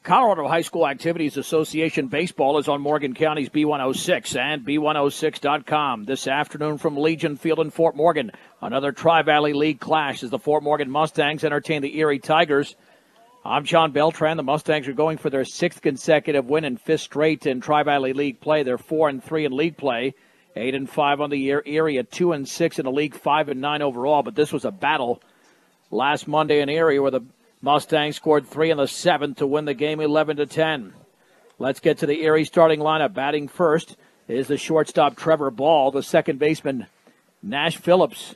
Colorado High School Activities Association Baseball is on Morgan County's B106 and B106.com. This afternoon from Legion Field in Fort Morgan, another Tri-Valley League clash as the Fort Morgan Mustangs entertain the Erie Tigers. I'm John Beltran. The Mustangs are going for their sixth consecutive win and fifth straight in Tri-Valley League play. They're 4-3 in league play, 8-5 on the year. Erie at 2-6 in the league, 5-9 overall. But this was a battle last Monday in Erie where the Mustangs scored 3 in the 7th to win the game 11-10. Let's get to the Erie starting lineup. Batting first is the shortstop Trevor Ball. The second baseman Nash Phillips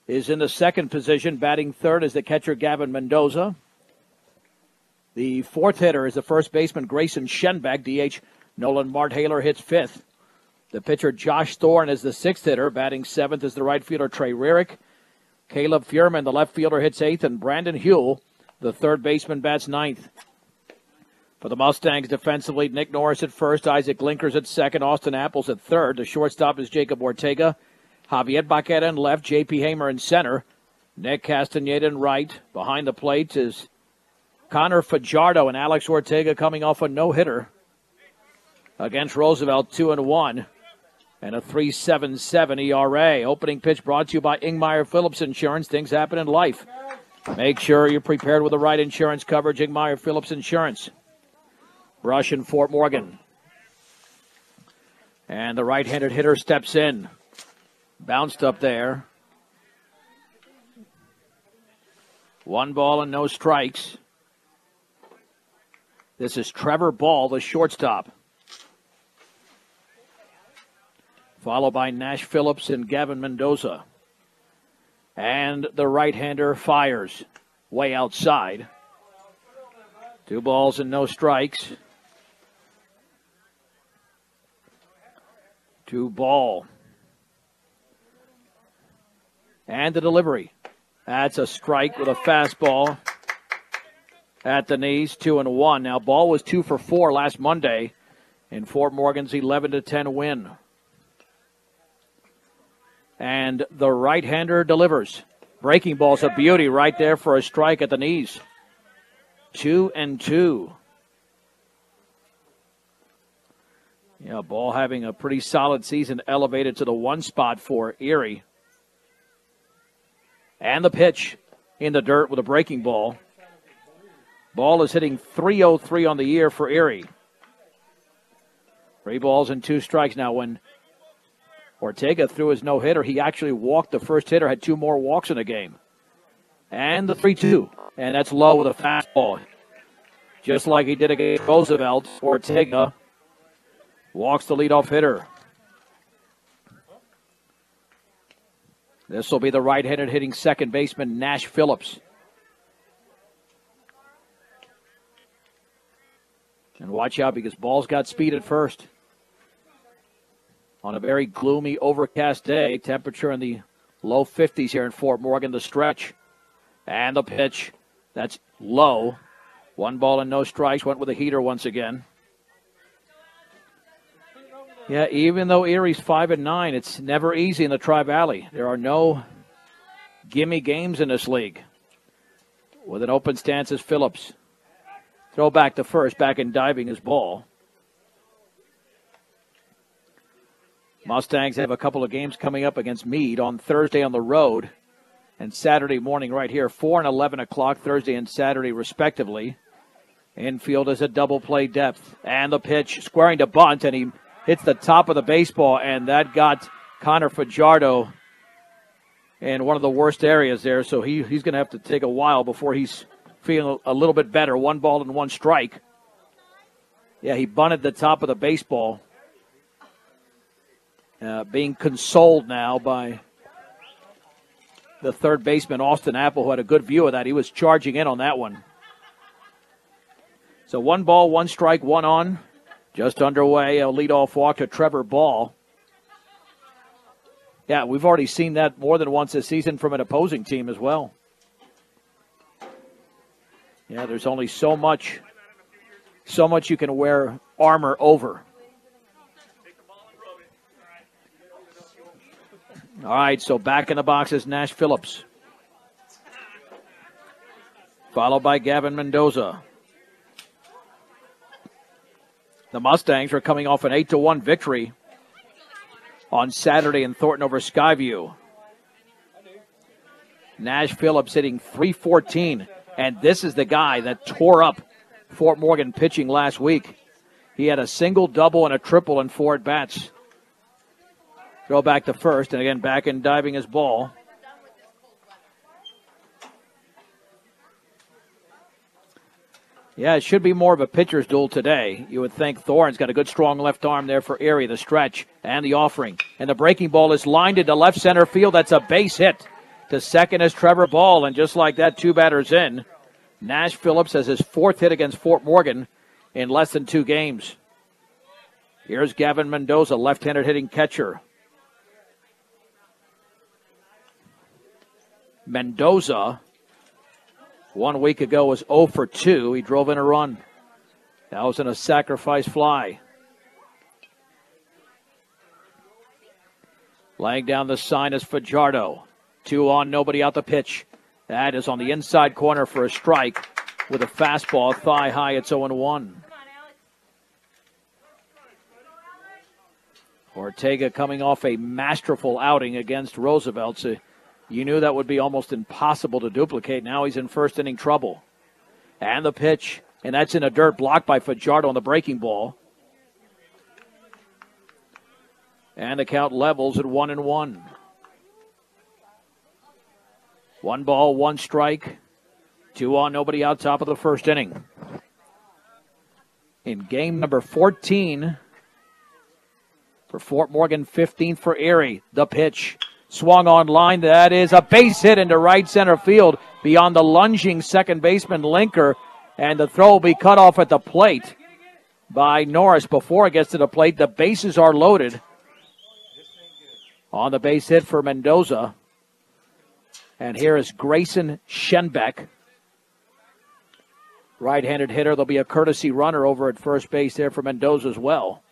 is in the second position. Batting third is the catcher Gavin Mendoza. The fourth hitter is the first baseman Grayson Schenbeck. DH Nolan Marthaler hits fifth. The pitcher Josh Thorne is the sixth hitter. Batting seventh is the right fielder Trey Rarick. Caleb Furman, the left fielder, hits eighth, and Brandon Huell, the third baseman, bats ninth. For the Mustangs defensively, Nick Norris at first, Isaac Linkers at second, Austin Apples at third. The shortstop is Jacob Ortega. Javier Baqueta in left, J.P. Hamer in center. Nick Castaneda in right. Behind the plate is Connor Fajardo, and Alex Ortega coming off a no-hitter against Roosevelt, 2-1, and a 3.77 ERA. Opening pitch brought to you by Ingmeyer Phillips Insurance. Things happen in life. Make sure you're prepared with the right insurance coverage. Ingmeyer Phillips Insurance. Brush in Fort Morgan. And the right-handed hitter steps in. Bounced up there. 1 ball and no strikes. This is Trevor Ball, the shortstop. Followed by Nash Phillips and Gavin Mendoza. And the right-hander fires way outside. 2 balls and no strikes. 2 ball. And the delivery. That's a strike with a fastball at the knees, 2-1. Now, Ball was 2 for 4 last Monday in Fort Morgan's 11-10 win. And the right-hander delivers. Breaking ball's a beauty right there for a strike at the knees. 2-2. Yeah, Ball having a pretty solid season, elevated to the 1 spot for Erie. And the pitch in the dirt with a breaking ball. Ball is hitting .303 on the year for Erie. 3 balls and 2 strikes. Now, when Ortega threw his no-hitter, he actually walked the first hitter, had 2 more walks in the game. And the 3-2. And that's low with a fastball. Just like he did against Roosevelt, Ortega walks the leadoff hitter. This will be the right-handed hitting second baseman, Nash Phillips. And watch out because Ball's got speed at first. On a very gloomy, overcast day, temperature in the low 50s here in Fort Morgan, the stretch. And the pitch, that's low. 1 ball and no strikes, went with a heater once again. Yeah, even though Erie's 5-9, it's never easy in the Tri-Valley. There are no gimme games in this league. With an open stance is Phillips. Throw back to first, back in diving is Ball. Mustangs have a couple of games coming up against Meade on Thursday on the road and Saturday morning right here, 4 and 11 o'clock Thursday and Saturday respectively. Infield is a double play depth. And the pitch squaring to bunt, and he hits the top of the baseball, and that got Connor Fajardo in one of the worst areas there, so he's going to have to take a while before he's feeling a little bit better. 1 ball and 1 strike. Yeah, he bunted the top of the baseball. Being consoled now by the third baseman, Austin Apple, who had a good view of that. He was charging in on that one. So 1 ball, 1 strike, 1 on. Just underway, a leadoff walk to Trevor Ball. Yeah, we've already seen that more than once this season from an opposing team as well. Yeah, there's only so much you can wear armor over. All right, so back in the box is Nash Phillips. Followed by Gavin Mendoza. The Mustangs are coming off an 8-1 victory on Saturday in Thornton over Skyview. Nash Phillips hitting .314, and this is the guy that tore up Fort Morgan pitching last week. He had a single, double, and a triple in 4 at-bats. Throw back to first, and again back and diving his ball. Yeah, it should be more of a pitcher's duel today. You would think Thorne's got a good, strong left arm there for Erie, the stretch and the offering. And the breaking ball is lined into left center field. That's a base hit. To second is Trevor Ball, and just like that, 2 batters in. Nash Phillips has his 4th hit against Fort Morgan in less than 2 games. Here's Gavin Mendoza, left-handed hitting catcher. Mendoza, 1 week ago, was 0 for 2. He drove in a run. That was in a sacrifice fly. Laying down the sign is Fajardo. 2 on, nobody out the pitch. That is on the inside corner for a strike with a fastball thigh high. It's 0-1. Ortega coming off a masterful outing against Roosevelt. So you knew that would be almost impossible to duplicate. Now he's in first inning trouble. And the pitch, and that's in a dirt block by Fajardo on the breaking ball. And the count levels at 1-1. 1 ball, 1 strike. 2 on, nobody out, top of the first inning. In game number 14 for Fort Morgan, 15th for Erie. The pitch swung on line. That is a base hit into right center field beyond the lunging second baseman Linker. And the throw will be cut off at the plate by Norris. Before it gets to the plate, the bases are loaded on the base hit for Mendoza. And here is Grayson Schenbeck, right-handed hitter. There'll be a courtesy runner over at first base there for Mendoza as well.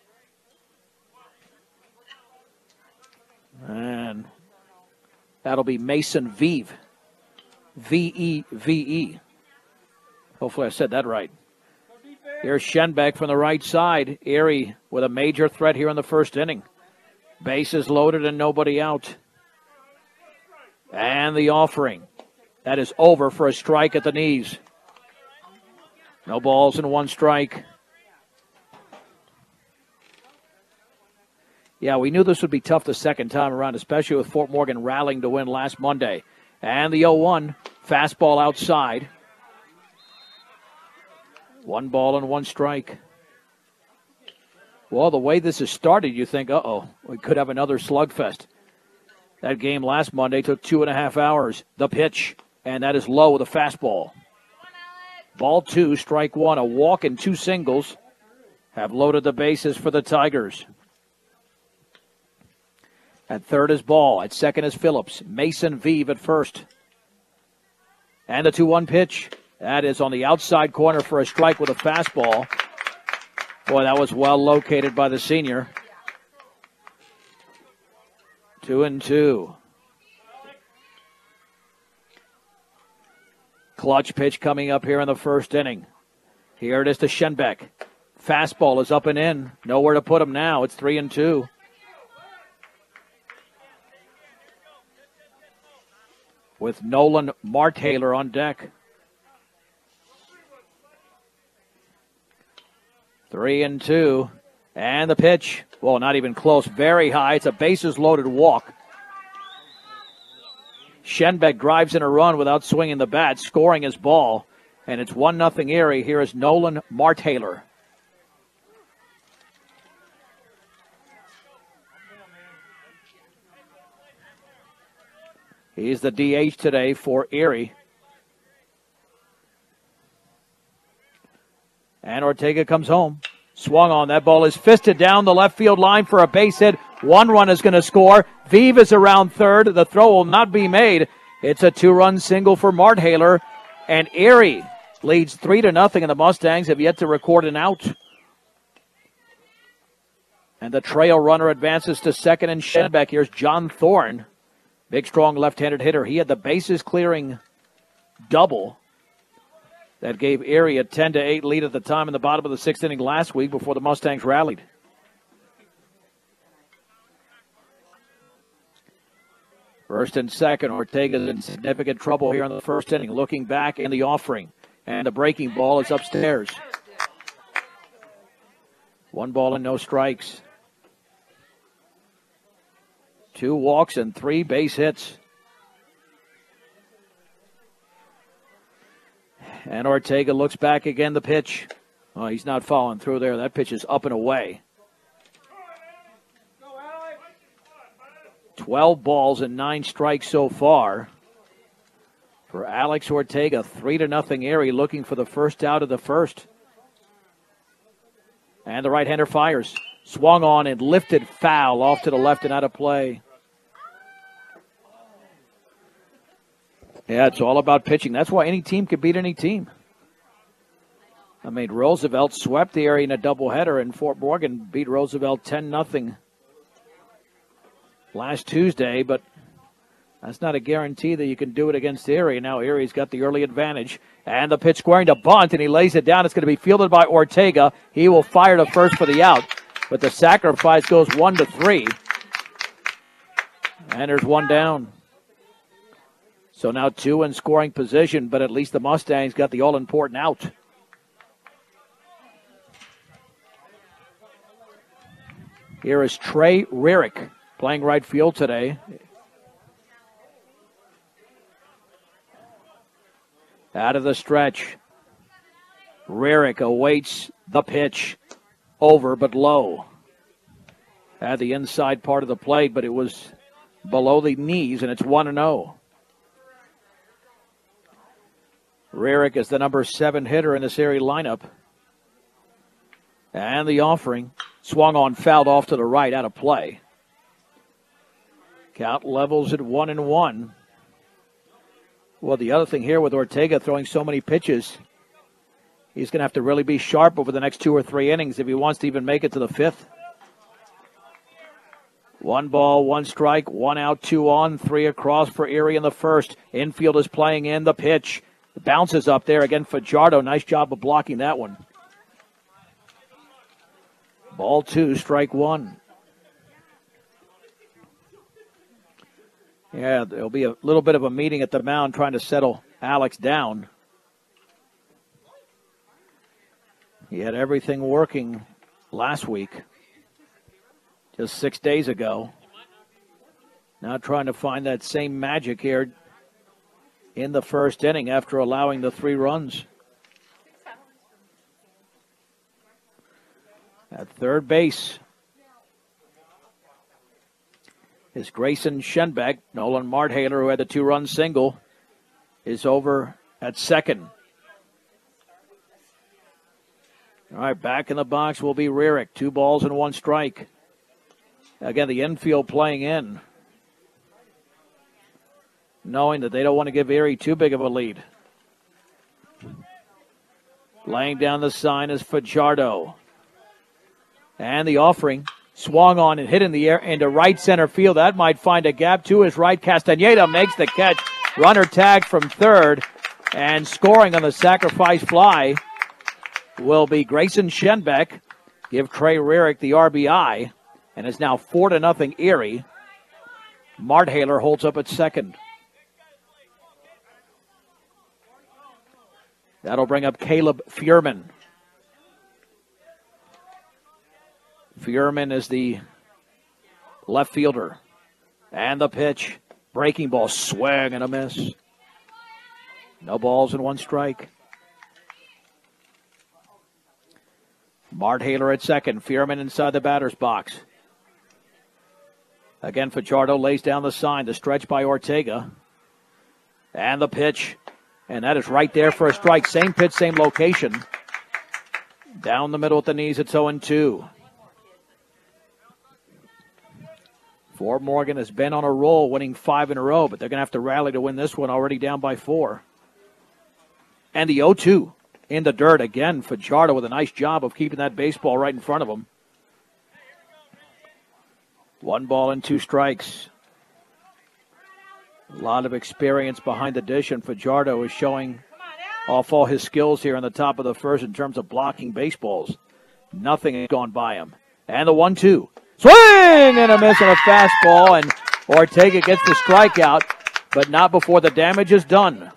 And that'll be Mason Vive. V-E-V-E. Hopefully I said that right. Here's Schenbeck from the right side. Erie with a major threat here in the first inning. Bases loaded and nobody out. And the offering. That is over for a strike at the knees. No balls and 1 strike. Yeah, we knew this would be tough the second time around, especially with Fort Morgan rallying to win last Monday. And the 0-1, fastball outside. 1 ball and 1 strike. Well, the way this has started, you think, uh-oh, we could have another slugfest. That game last Monday took 2.5 hours. The pitch, and that is low with a fastball. Ball 2, strike 1, a walk and 2 singles have loaded the bases for the Tigers. At third is Ball. At second is Phillips. Mason Vive at first. And the 2-1 pitch. That is on the outside corner for a strike with a fastball. Boy, that was well located by the senior. 2-2. Clutch pitch coming up here in the first inning. Here it is to Schenbeck. Fastball is up and in. Nowhere to put him now. It's 3-2. With Nolan Martaylor on deck. 3-2. And the pitch. Well, not even close. Very high. It's a bases-loaded walk. Schenbeck drives in a run without swinging the bat, scoring his ball. And it's 1-0 Erie. Here is Nolan Martaylor. He's the DH today for Erie. And Ortega comes home. Swung on. That ball is fisted down the left field line for a base hit. 1 run is going to score. Vive is around third. The throw will not be made. It's a 2-run single for Martaylor. And Erie leads 3-0, and the Mustangs have yet to record an out. And the trail runner advances to second and Schenbeck. Here's John Thorne. Big, strong left-handed hitter. He had the bases clearing double that gave Erie a 10-8 lead at the time in the bottom of the 6th inning last week before the Mustangs rallied. First and second, Ortega's in significant trouble here in the first inning. Looking back in the offering, and the breaking ball is upstairs. 1 ball and no strikes. 2 walks and 3 base hits. And Ortega looks back again, the pitch. Oh, he's not following through there. That pitch is up and away. 12 balls and 9 strikes so far for Alex Ortega. 3-0 Erie, looking for the first out of the first. And the right-hander fires. Swung on and lifted foul off to the left and out of play. Yeah, it's all about pitching. That's why any team can beat any team. I mean, Roosevelt swept the Erie in a doubleheader, and Fort Morgan beat Roosevelt 10-0 last Tuesday, but that's not a guarantee that you can do it against Erie. Now Erie's got the early advantage, and the pitch squaring to bunt, and he lays it down. It's going to be fielded by Ortega. He will fire to first for the out, but the sacrifice goes 1-3, and there's 1 down. So now 2 in scoring position, but at least the Mustangs got the all-important out. Here is Trey Rarick playing right field today. Out of the stretch. Rarick awaits the pitch. Over but low. At the inside part of the plate, but it was below the knees, and it's 1-0. Rarick is the number 7 hitter in this Erie lineup. And the offering swung on, fouled off to the right, out of play. Count levels at 1-1. Well, the other thing here with Ortega throwing so many pitches, he's going to have to really be sharp over the next 2 or 3 innings if he wants to even make it to the 5th. 1 ball, 1 strike, 1 out, 2 on, 3 across for Erie in the first. Infield is playing in the pitch. Bounces up there again. Fajardo, nice job of blocking that one. Ball 2, strike 1. Yeah, there'll be a little bit of a meeting at the mound trying to settle Alex down. He had everything working last week, just 6 days ago. Now trying to find that same magic here in the first inning after allowing the 3 runs. At third base is Grayson Schenbeck. Nolan Marthaler, who had the 2-run single, is over at second. All right, back in the box will be Rarick. 2 balls and 1 strike. Again, the infield playing in, knowing that they don't want to give Erie too big of a lead. Laying down the sign is Fajardo. And the offering swung on and hit in the air into right center field. That might find a gap to his right. Castaneda makes the catch. Runner tag from third. And scoring on the sacrifice fly will be Grayson Schenbeck. Give Trey Rarick the RBI. And it's now 4-0 Erie. Marthaler holds up at second. That'll bring up Caleb Furman. Furman is the left fielder. And the pitch. Breaking ball, swing and a miss. No balls and 1 strike. Marthaler at second. Furman inside the batter's box. Again, Fajardo lays down the sign. The stretch by Ortega. And the pitch. And that is right there for a strike. Same pitch, same location. Down the middle at the knees, it's 0-2. Fort Morgan has been on a roll, winning 5 in a row, but they're going to have to rally to win this one, already down by 4. And the 0-2 in the dirt again. Fajardo with a nice job of keeping that baseball right in front of him. 1 ball and 2 strikes. A lot of experience behind the dish, and Fajardo is showing off all his skills here in the top of the first in terms of blocking baseballs. Nothing has gone by him. And the 1-2. Swing and a miss on a fastball, and Ortega gets the strikeout, but not before the damage is done.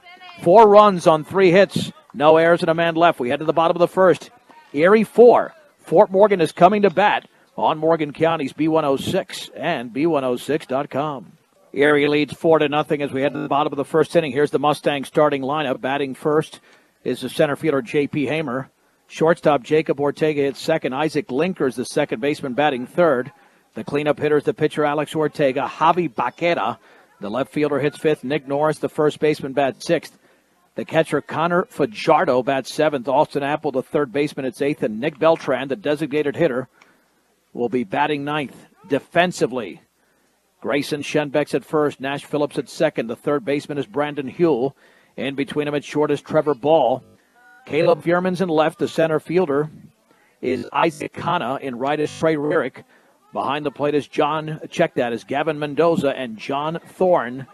4 runs on 3 hits. No errors and a man left. We head to the bottom of the first. Erie 4. Fort Morgan is coming to bat on Morgan County's B106 and B106.com. Erie leads 4-0 as we head to the bottom of the first inning. Here's the Mustangs starting lineup. Batting first is the center fielder J.P. Hamer. Shortstop Jacob Ortega hits second. Isaac Linker is the second baseman batting third. The cleanup hitter is the pitcher Alex Ortega. Javi Baqueta, the left fielder, hits fifth. Nick Norris, the first baseman, bats sixth. The catcher Connor Fajardo bats seventh. Austin Apple, the third baseman, hits eighth. And Nick Beltran, the designated hitter, will be batting ninth. Defensively, Grayson Schenbeck's at first. Nash Phillips at second. The third baseman is Brandon Huell. In between him at short is Trevor Ball. Caleb Vierman's in left. The center fielder is Isaac Kana. In right is Trey Rurick. Behind the plate is Gavin Mendoza, and John Thorne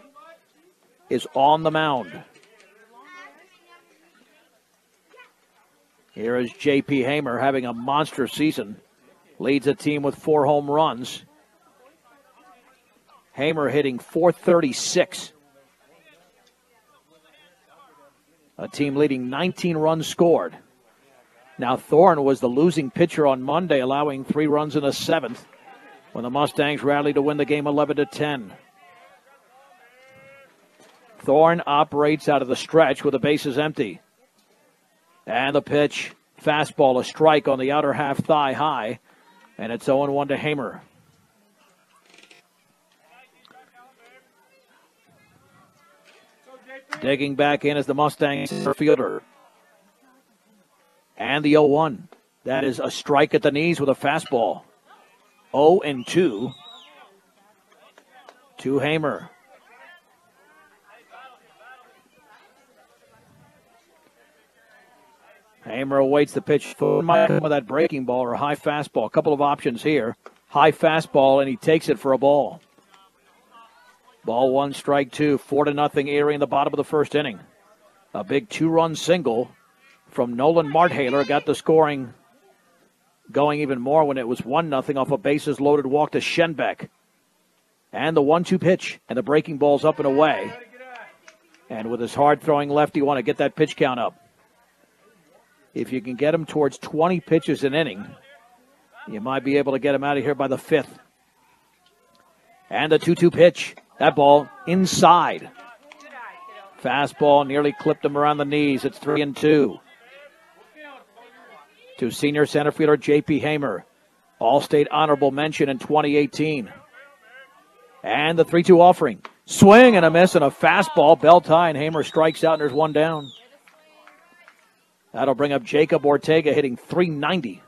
is on the mound. Here is J.P. Hamer having a monster season. Leads a team with 4 home runs. Hamer hitting .436. A team leading 19 runs scored. Now Thorne was the losing pitcher on Monday, allowing 3 runs in the 7th when the Mustangs rallied to win the game 11-10. Thorne operates out of the stretch with the bases empty. And the pitch, fastball, a strike on the outer half thigh high, and it's 0-1 to Hamer. Digging back in is the Mustangs fielder. And the 0-1. That is a strike at the knees with a fastball. 0-2 to Hamer. Hamer awaits the pitch. Might come with that breaking ball or a high fastball. A couple of options here. High fastball, and he takes it for a ball. Ball 1, strike 2. 4-0 Erie in the bottom of the first inning. A big 2-run single from Nolan Marthaler got the scoring going even more when it was 1-0 off a bases loaded walk to Schenbeck. And the 1-2 pitch, and the breaking ball's up and away. And with his hard-throwing lefty, you want to get that pitch count up. If you can get him towards 20 pitches an inning, you might be able to get him out of here by the 5th. And the 2-2 pitch. That ball inside. Fastball nearly clipped him around the knees. It's 3-2. To senior center fielder J.P. Hamer. All-State honorable mention in 2018. And the 3-2 offering. Swing and a miss and a fastball. Belt high, and Hamer strikes out, and there's 1 down. That'll bring up Jacob Ortega hitting .390.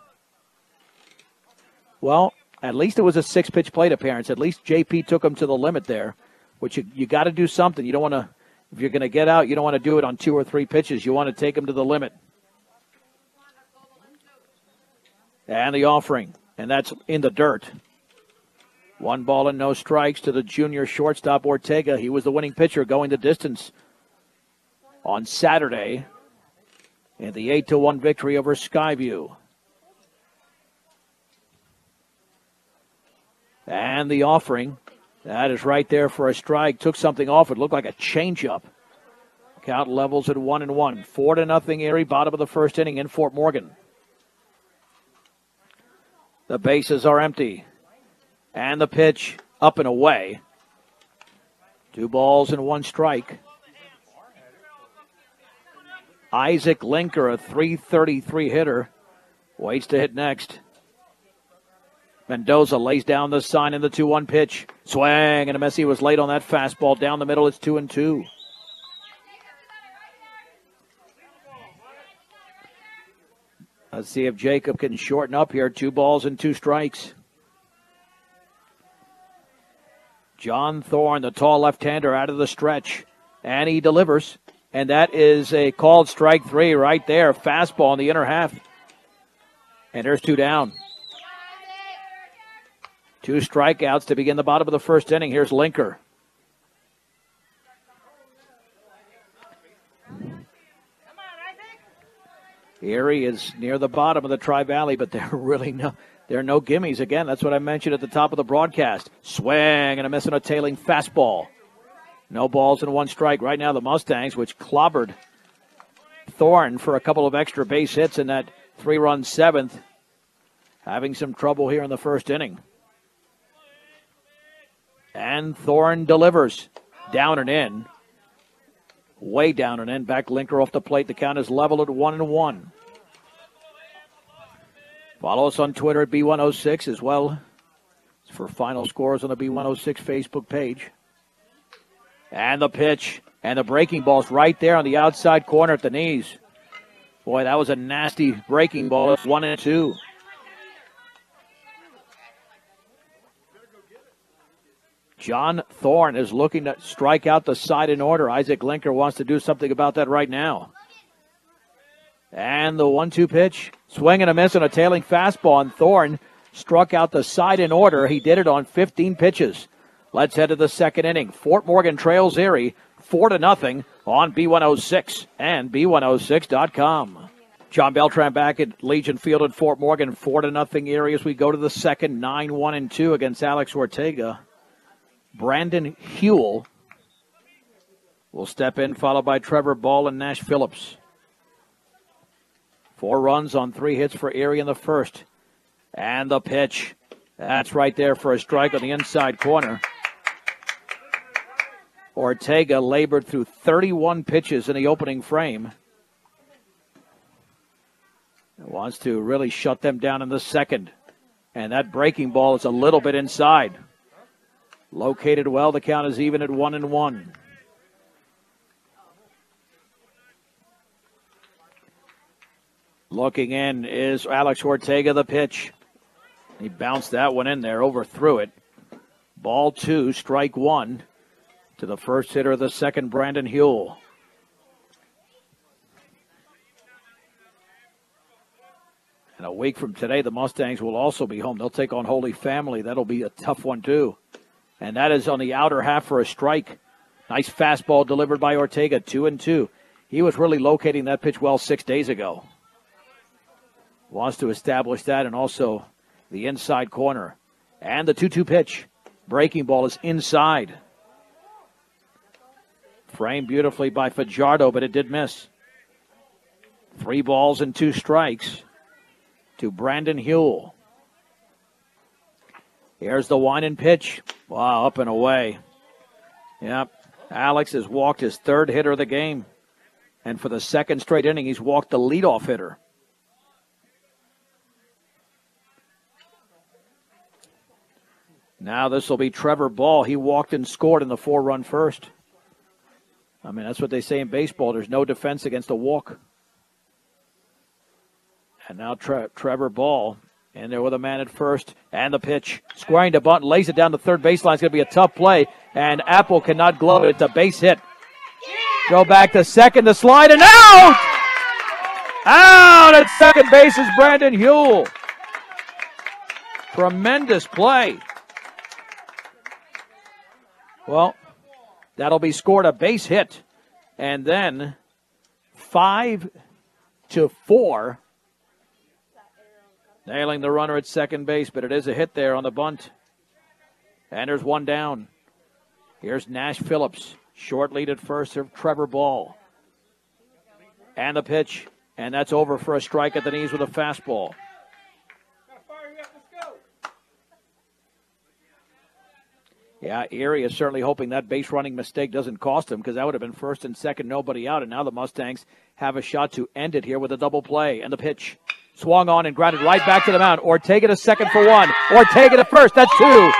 Well, at least it was a 6-pitch plate appearance. At least JP took him to the limit there, which you got to do something. You don't want to, if you're going to get out, you don't want to do it on 2 or 3 pitches. You want to take him to the limit. And the offering, and that's in the dirt. 1 ball and no strikes to the junior shortstop Ortega. He was the winning pitcher going the distance on Saturday in the 8-1 victory over Skyview. And the offering, that is right there for a strike. Took something off. It looked like a changeup. Count levels at 1-1. 4-0 Erie, bottom of the first inning in Fort Morgan. The bases are empty. And the pitch up and away. 2 balls and 1 strike. Isaac Linker, a .333 hitter, waits to hit next. Mendoza lays down the sign in the 2-1 pitch. Swing and a miss. He was late on that fastball. Down the middle, it's 2-2. Let's see if Jacob can shorten up here. 2 balls and 2 strikes. John Thorne, the tall left-hander, out of the stretch. And he delivers. And that is a called strike 3 right there. Fastball in the inner half. And there's 2 down. 2 strikeouts to begin the bottom of the first inning. Here's Linker. Erie is near the bottom of the Tri-Valley, but there are no gimmies. Again, that's what I mentioned at the top of the broadcast. Swing and a miss on a tailing fastball. No balls and one strike. Right now the Mustangs, which clobbered Thorne for a couple of extra base hits in that 3-run seventh, having some trouble here in the first inning. And Thorne delivers. Down and in. Way down and in. Back Linker off the plate. The count is level at 1-1. Follow us on Twitter at B106 as well for final scores on the B106 Facebook page. And the pitch. And the breaking ball's right there on the outside corner at the knees. Boy, that was a nasty breaking ball. It's 1-2. John Thorne is looking to strike out the side in order. Isaac Linker wants to do something about that right now. And the 1-2 pitch. Swing and a miss on a tailing fastball. And Thorne struck out the side in order. He did it on 15 pitches. Let's head to the second inning. Fort Morgan trails Erie 4-0 on B106 and B106.com. John Beltran back at Legion Field in Fort Morgan. 4-0 Erie as we go to the second. 9-1-2 against Alex Ortega. Brandon Huell will step in, followed by Trevor Ball and Nash Phillips. 4 runs on 3 hits for Erie in the first. And the pitch. That's right there for a strike on the inside corner. Ortega labored through 31 pitches in the opening frame. Wants to really shut them down in the second. And that breaking ball is a little bit inside. Located well, the count is even at 1-1. Looking in is Alex Ortega, the pitch. He bounced that one in there, overthrew it. Ball 2, strike 1 to the first hitter of the second, Brandon Huell. And a week from today, the Mustangs will also be home. They'll take on Holy Family. That'll be a tough one, too. And that is on the outer half for a strike. Nice fastball delivered by Ortega, 2-2. He was really locating that pitch well 6 days ago. Wants to establish that, and also the inside corner. And the 2-2 pitch. Breaking ball is inside. Framed beautifully by Fajardo, but it did miss. 3 balls and 2 strikes to Brandon Huell. Here's the wind and pitch. Wow, up and away. Yep. Alex has walked his 3rd hitter of the game. And for the second straight inning, he's walked the leadoff hitter. Now this will be Trevor Ball. He walked and scored in the 4-run first. I mean, that's what they say in baseball. There's no defense against a walk. And now Trevor Ball in there with a man at first. And the pitch. Squaring to bunt. Lays it down the third baseline. It's going to be a tough play. And Apple cannot glove it. It's a base hit. Go back to second. The slide and out! Out at second base is Brandon Huell. Tremendous play. Well, that'll be scored a base hit. And then 5-4. Nailing the runner at second base, but it is a hit there on the bunt. And there's one down. Here's Nash Phillips. Short lead at first of Trevor Ball. And the pitch. And that's over for a strike at the knees with a fastball. Yeah, Erie is certainly hoping that base running mistake doesn't cost him, because that would have been first and second, nobody out. And now the Mustangs have a shot to end it here with a double play. And the pitch swung on and grounded right back to the mound. Ortega to second for 1. Ortega to first. That's 2.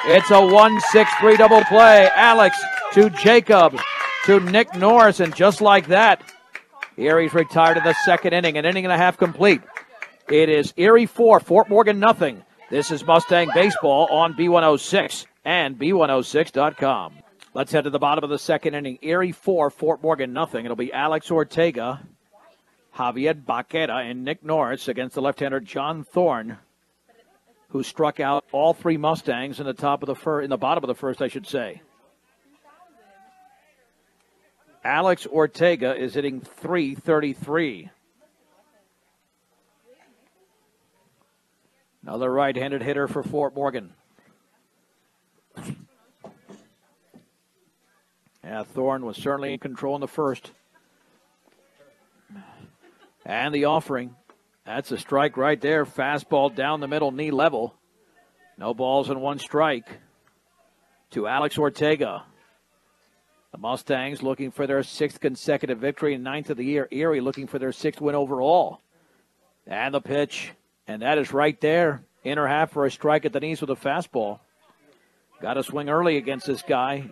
It's a 1-6-3 double play. Alex to Jacob to Nick Norris. And just like that, Erie's retired in the second inning. An inning and a half complete. It is Erie 4, Fort Morgan nothing. This is Mustang Baseball on B106 and B106.com. Let's head to the bottom of the second inning. Erie 4, Fort Morgan nothing. It'll be Alex Ortega, Javier Baquera, and Nick Norris against the left-hander John Thorne, who struck out all 3 Mustangs in the bottom of the first, I should say. Alex Ortega is hitting .333. Another right-handed hitter for Fort Morgan. Yeah, Thorne was certainly in control in the first. And the offering. That's a strike right there. Fastball down the middle, knee level. No balls and one strike to Alex Ortega. The Mustangs looking for their 6th consecutive victory and 9th of the year. Erie looking for their 6th win overall. And the pitch. And that is right there. Inner half for a strike at the knees with a fastball. Got to swing early against this guy.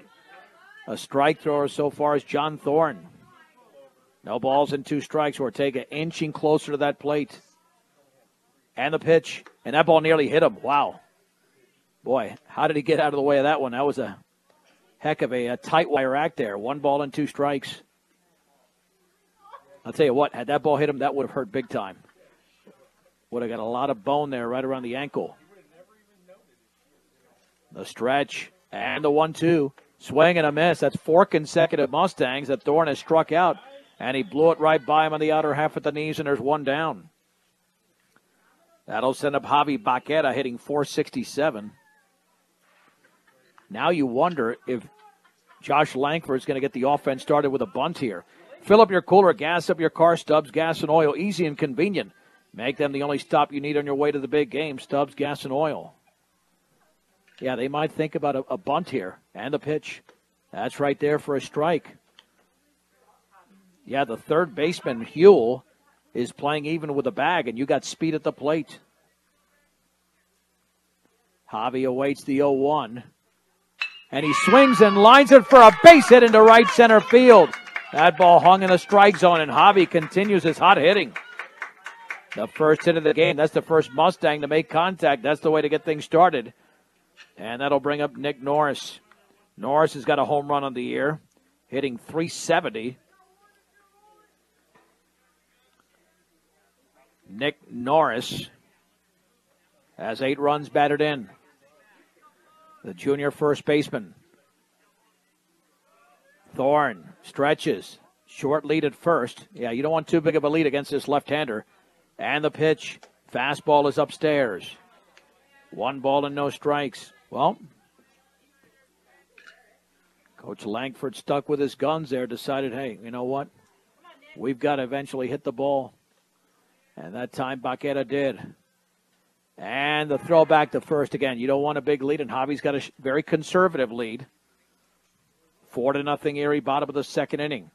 A strike thrower so far is John Thorne. No balls and 2 strikes. Ortega inching closer to that plate. And the pitch. And that ball nearly hit him. Wow. Boy, how did he get out of the way of that one? That was a heck of a tight wire act there. 1 ball and 2 strikes. I'll tell you what, had that ball hit him, that would have hurt big time. Would have got a lot of bone there right around the ankle. The stretch and the 1-2. Swing and a miss. That's 4 consecutive Mustangs that Thorne has struck out. And he blew it right by him on the outer half at the knees, and there's 1 down. That'll send up Javi Baqueta hitting .467. Now you wonder if Josh Langford is going to get the offense started with a bunt here. Fill up your cooler, gas up your car. Stubbs Gas and Oil, easy and convenient. Make them the only stop you need on your way to the big game. Stubbs Gas and Oil. Yeah, they might think about a bunt here. And the pitch. That's right there for a strike. Yeah, the third baseman, Huell, is playing even with the bag, and you got speed at the plate. Javi awaits the 0-1. And he swings and lines it for a base hit into right center field. That ball hung in the strike zone, and Javi continues his hot hitting. The first hit of the game. That's the first Mustang to make contact. That's the way to get things started. And that'll bring up Nick Norris. Norris has got a home run on the year, hitting .370. Nick Norris has 8 runs batted in. The junior first baseman. Thorne stretches. Short lead at first. Yeah, you don't want too big of a lead against this left-hander. And the pitch. Fastball is upstairs. 1 ball and no strikes. Well, Coach Langford stuck with his guns there, decided, hey, you know what? We've got to eventually hit the ball. And that time Baqueta did. And the throw back to first again. You don't want a big lead, and Javi's got a very conservative lead. 4-0 Erie, bottom of the second inning.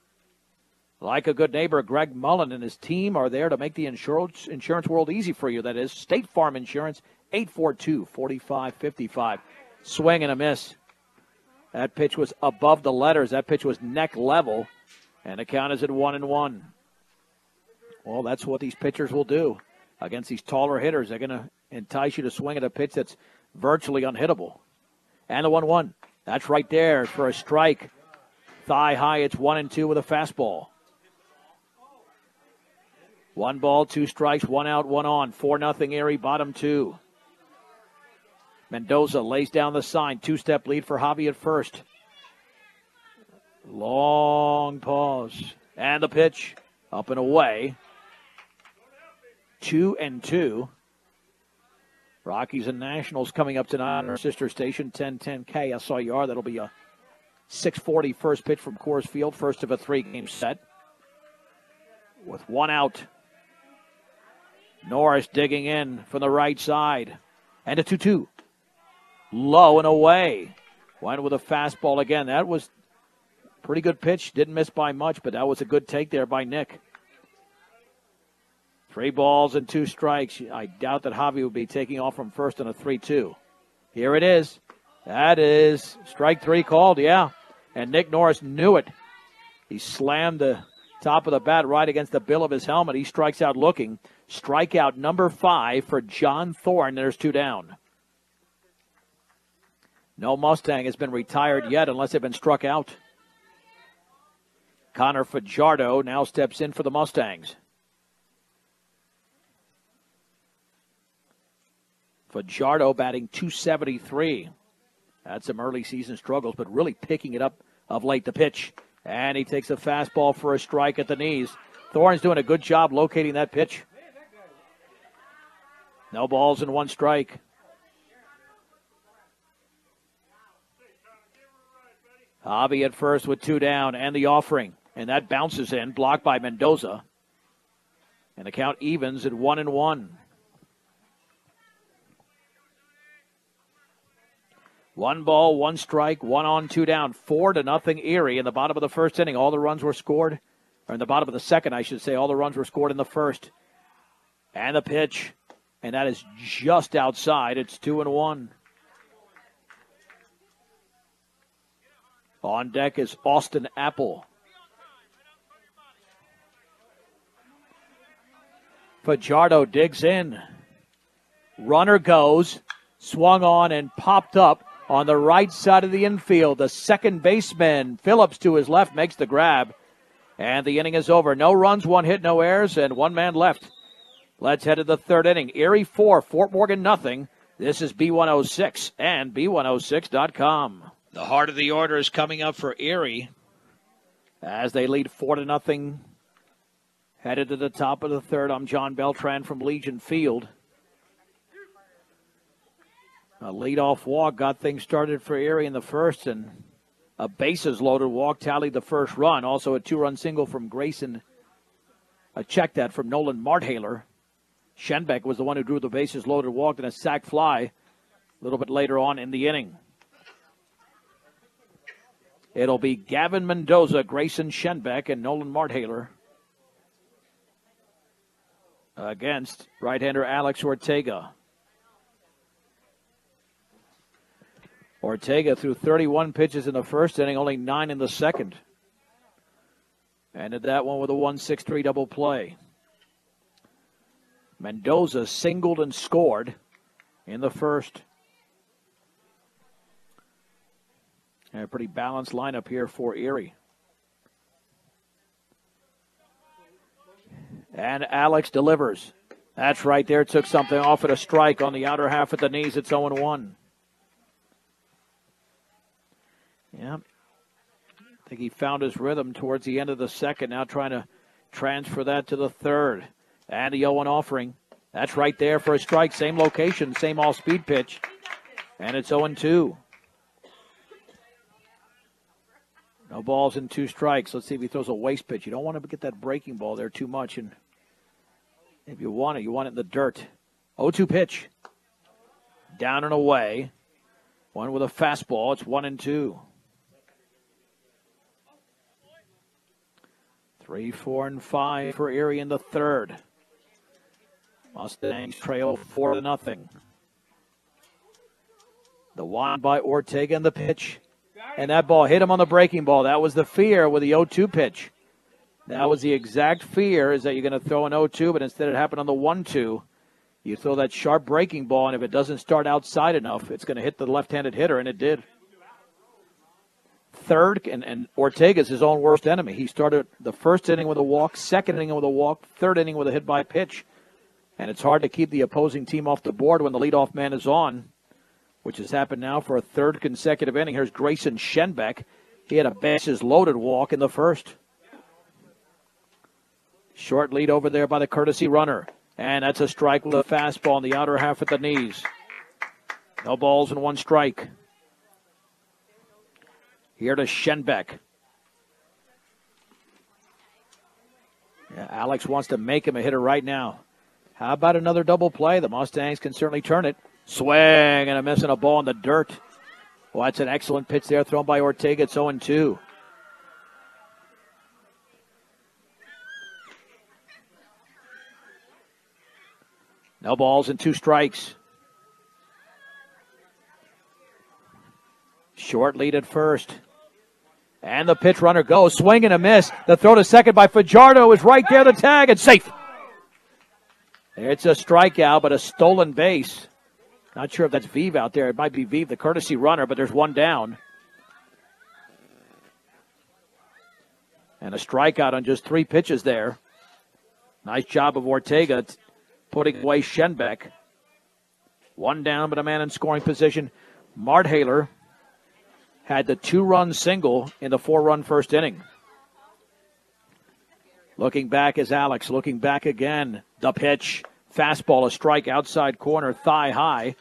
Like a good neighbor, Greg Mullen and his team are there to make the insurance world easy for you. That is State Farm Insurance, 842-4555. Swing and a miss. That pitch was above the letters. That pitch was neck level. And the count is at 1-1. Well, that's what these pitchers will do against these taller hitters. They're going to entice you to swing at a pitch that's virtually unhittable. And the 1-1. That's right there for a strike. Thigh high, it's 1-2 with a fastball. 1 ball, 2 strikes, 1 out, 1 on. 4-0 Erie, bottom 2. Mendoza lays down the sign. 2-step lead for Javi at first. Long pause. And the pitch. Up and away. 2-2. Rockies and Nationals coming up tonight on our sister station, 1010 KSIR. That'll be a 6:40 first pitch from Coors Field, first of a 3-game set. With 1 out. Norris digging in from the right side. And a 2-2. Low and away. Went with a fastball again. That was a pretty good pitch. Didn't miss by much, but that was a good take there by Nick. 3 balls and 2 strikes. I doubt that Javi will be taking off from first on a 3-2. Here it is. That is strike 3 called, yeah. And Nick Norris knew it. He slammed the top of the bat right against the bill of his helmet. He strikes out looking. Strikeout number 5 for John Thorne. There's 2 down. No Mustang has been retired yet unless they've been struck out. Connor Fajardo now steps in for the Mustangs. Fajardo batting .273. Had some early season struggles, but really picking it up of late. The pitch. And he takes a fastball for a strike at the knees. Thorne's doing a good job locating that pitch. No balls and one strike. Hobby at first with 2 down and the offering. And that bounces in, blocked by Mendoza. And the count evens at 1-1. 1 ball, 1 strike, 1 on, 2 down. 4-0 Erie in the bottom of the first inning. All the runs were scored, or in the bottom of the second, I should say. All the runs were scored in the first. And the pitch. And that is just outside. It's 2-1. On deck is Austin Apple. Fajardo digs in. Runner goes. Swung on and popped up on the right side of the infield. The second baseman, Phillips, to his left, makes the grab. And the inning is over. No runs, 1 hit, no errors, and 1 man left. Let's head to the third inning. Erie 4, Fort Morgan nothing. This is B106 and B106.com. The heart of the order is coming up for Erie as they lead 4-0. Headed to the top of the third. I'm John Beltran from Legion Field. A leadoff walk got things started for Erie in the first, and a bases-loaded walk tallied the first run. Also a 2-run single from Grayson. A check that from Nolan Marthaler. Schenbeck was the one who drew the bases-loaded walk and a sac fly a little bit later on in the inning. It'll be Gavin Mendoza, Grayson Schenbeck, and Nolan Marthaler against right-hander Alex Ortega. Ortega threw 31 pitches in the first inning, only 9 in the second. Ended that one with a 1-6-3 double play. Mendoza singled and scored in the first. And a pretty balanced lineup here for Erie. And Alex delivers. That's right there. Took something off at a strike on the outer half of the knees. It's 0-1. Yeah. I think he found his rhythm towards the end of the second. Now trying to transfer that to the third. And the 0-1 offering. That's right there for a strike. Same location, same all-speed pitch. And it's 0-2. No balls and 2 strikes. Let's see if he throws a waste pitch. You don't want to get that breaking ball there too much. And if you want it in the dirt. 0-2 pitch. Down and away. One with a fastball. It's 1-2. 3, 4, and 5 for Erie in the third. Mustangs trail 4-0. The one by Ortega and the pitch. And that ball hit him on the breaking ball. That was the fear with the 0-2 pitch. That was the exact fear, is that you're going to throw an 0-2, but instead it happened on the 1-2. You throw that sharp breaking ball, and if it doesn't start outside enough, it's going to hit the left-handed hitter, and it did. Third, and Ortega's his own worst enemy. He started the first inning with a walk, second inning with a walk, third inning with a hit by pitch. And it's hard to keep the opposing team off the board when the leadoff man is on, which has happened now for a third consecutive inning. Here's Grayson Schenbeck. He had a bases-loaded walk in the first. Short lead over there by the courtesy runner. And that's a strike with a fastball in the outer half at the knees. No balls and 1 strike. Here to Schenbeck. Yeah, Alex wants to make him a hitter right now. How about another double play? The Mustangs can certainly turn it. Swing and a miss and a ball in the dirt. Well, that's an excellent pitch there thrown by Ortega. It's 0-2. No balls and 2 strikes. Short lead at first. And the pitch runner goes. Swing and a miss. The throw to second by Fajardo is right there. The tag. It's safe. It's a strikeout, but a stolen base. Not sure if that's Vive out there. It might be Vive, the courtesy runner, but there's 1 down. And a strikeout on just 3 pitches there. Nice job of Ortega putting away Schenbeck. 1 down, but a man in scoring position. Marthaler had the 2-run single in the 4-run first inning. Looking back is Alex. Looking back again. The pitch. Fastball, a strike outside corner, thigh high.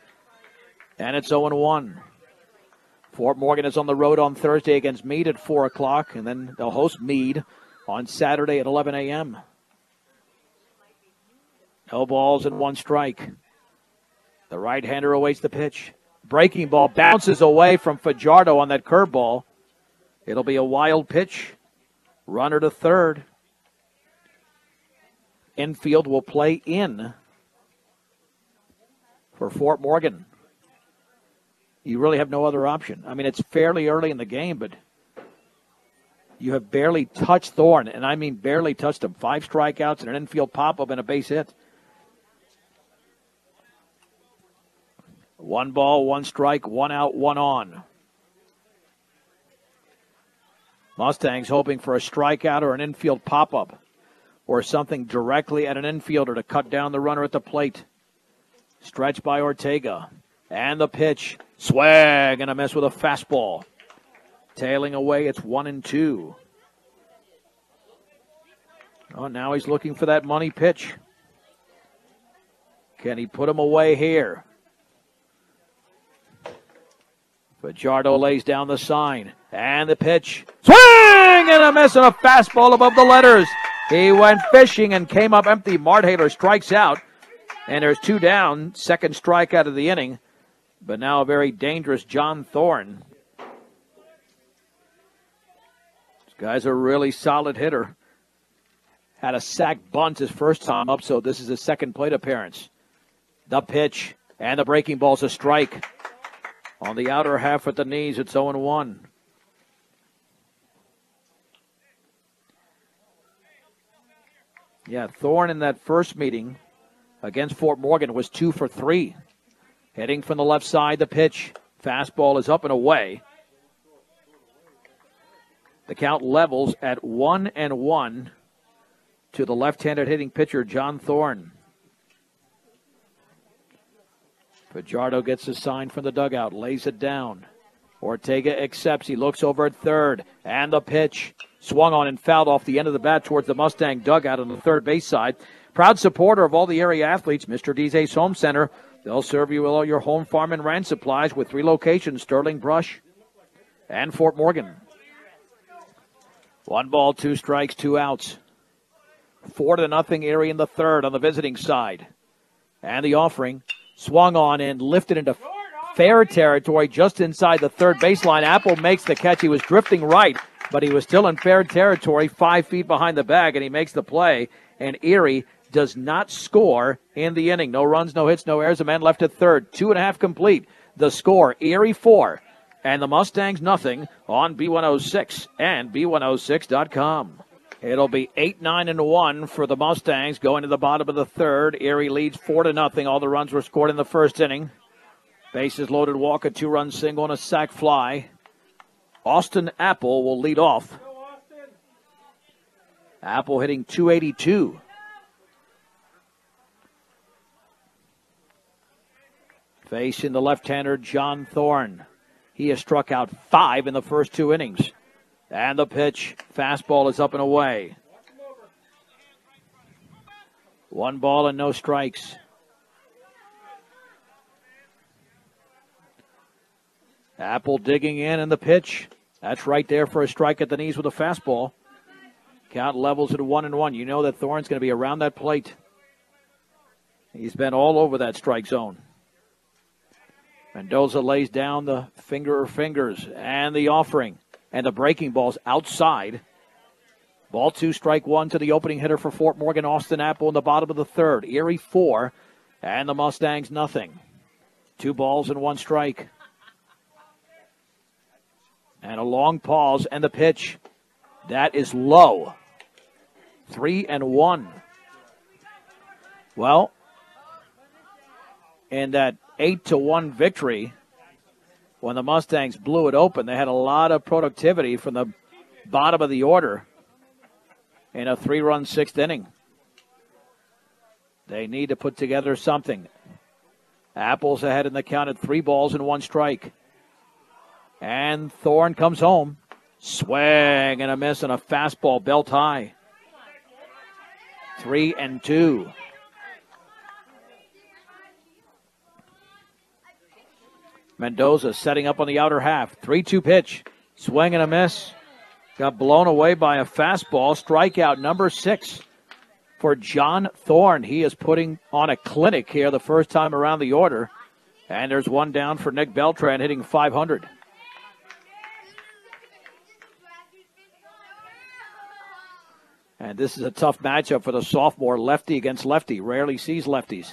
And it's 0-1. Fort Morgan is on the road on Thursday against Meade at 4 o'clock. And then they'll host Meade on Saturday at 11 a.m. No balls and 1 strike. The right-hander awaits the pitch. Breaking ball bounces away from Fajardo on that curveball. It'll be a wild pitch. Runner to third. Infield will play in for Fort Morgan. You really have no other option. I mean, it's fairly early in the game, but you have barely touched Thorne, and I mean barely touched him. 5 strikeouts and an infield pop-up and a base hit. 1 ball, 1 strike, 1 out, 1 on. Mustangs hoping for a strikeout or an infield pop-up or something directly at an infielder to cut down the runner at the plate. Stretch by Ortega. And the pitch. Swag and a miss with a fastball. Tailing away, it's 1-2. Oh, now he's looking for that money pitch. Can he put him away here? Fajardo lays down the sign. And the pitch. Swing and a miss and a fastball above the letters. He went fishing and came up empty. Marthaler strikes out. And there's 2 down. Second strikeout of the inning. But now a very dangerous John Thorne. This guy's a really solid hitter. Had a sac bunt his first time up, so this is his second plate appearance. The pitch and the breaking ball's a strike. On the outer half at the knees, it's 0-1. Yeah, Thorne in that first meeting against Fort Morgan was 2 for 3. Heading from the left side, the pitch. Fastball is up and away. The count levels at 1-1 to the left-handed hitting pitcher, John Thorne. Fajardo gets a sign from the dugout, lays it down. Ortega accepts. He looks over at third. And the pitch. Swung on and fouled off the end of the bat towards the Mustang dugout on the third base side. Proud supporter of all the area athletes, Mr. D's Ace Home Center. They'll serve you with all your home, farm, and ranch supplies with 3 locations, Sterling, Brush, and Fort Morgan. 1 ball, 2 strikes, 2 outs. 4-0 Erie in the third on the visiting side. And the offering swung on and lifted into fair territory just inside the third baseline. Apple makes the catch. He was drifting right, but he was still in fair territory, 5 feet behind the bag, and he makes the play. And Erie does not score in the inning. No runs, no hits, no errors. A man left at third. 2.5 complete. The score, Erie 4 and the Mustangs nothing on B106 and B106.com. It'll be 8-9-1 for the Mustangs going to the bottom of the third. Erie leads 4-0. All the runs were scored in the first inning. Bases loaded, walk, a 2-run single, and a sac fly. Austin Apple will lead off. Apple hitting .282. Facing the left-hander, John Thorne. He has struck out 5 in the first 2 innings. And the pitch. Fastball is up and away. 1 ball and no strikes. Apple digging in and the pitch. That's right there for a strike at the knees with a fastball. Count levels at 1-1. You know that Thorne's going to be around that plate. He's been all over that strike zone. Mendoza lays down the fingers and the offering. And the breaking ball's outside. Ball 2, strike 1 to the opening hitter for Fort Morgan, Austin Apple in the bottom of the third. Erie 4 and the Mustangs nothing. 2 balls and 1 strike. And a long pause and the pitch. That is low. 3-1. Well, in that 8-1 victory, when the Mustangs blew it open, they had a lot of productivity from the bottom of the order in a 3-run 6th inning. They need to put together something. Apple's ahead in the count at 3 balls and 1 strike. And Thorne comes home. Swing and a miss and a fastball belt high. 3-2. Mendoza setting up on the outer half. 3-2 pitch. Swing and a miss. Got blown away by a fastball. Strikeout number 6 for John Thorne. He is putting on a clinic here the first time around the order. And there's one down for Nick Beltran, hitting .500. And this is a tough matchup for the sophomore, lefty against lefty. Rarely sees lefties.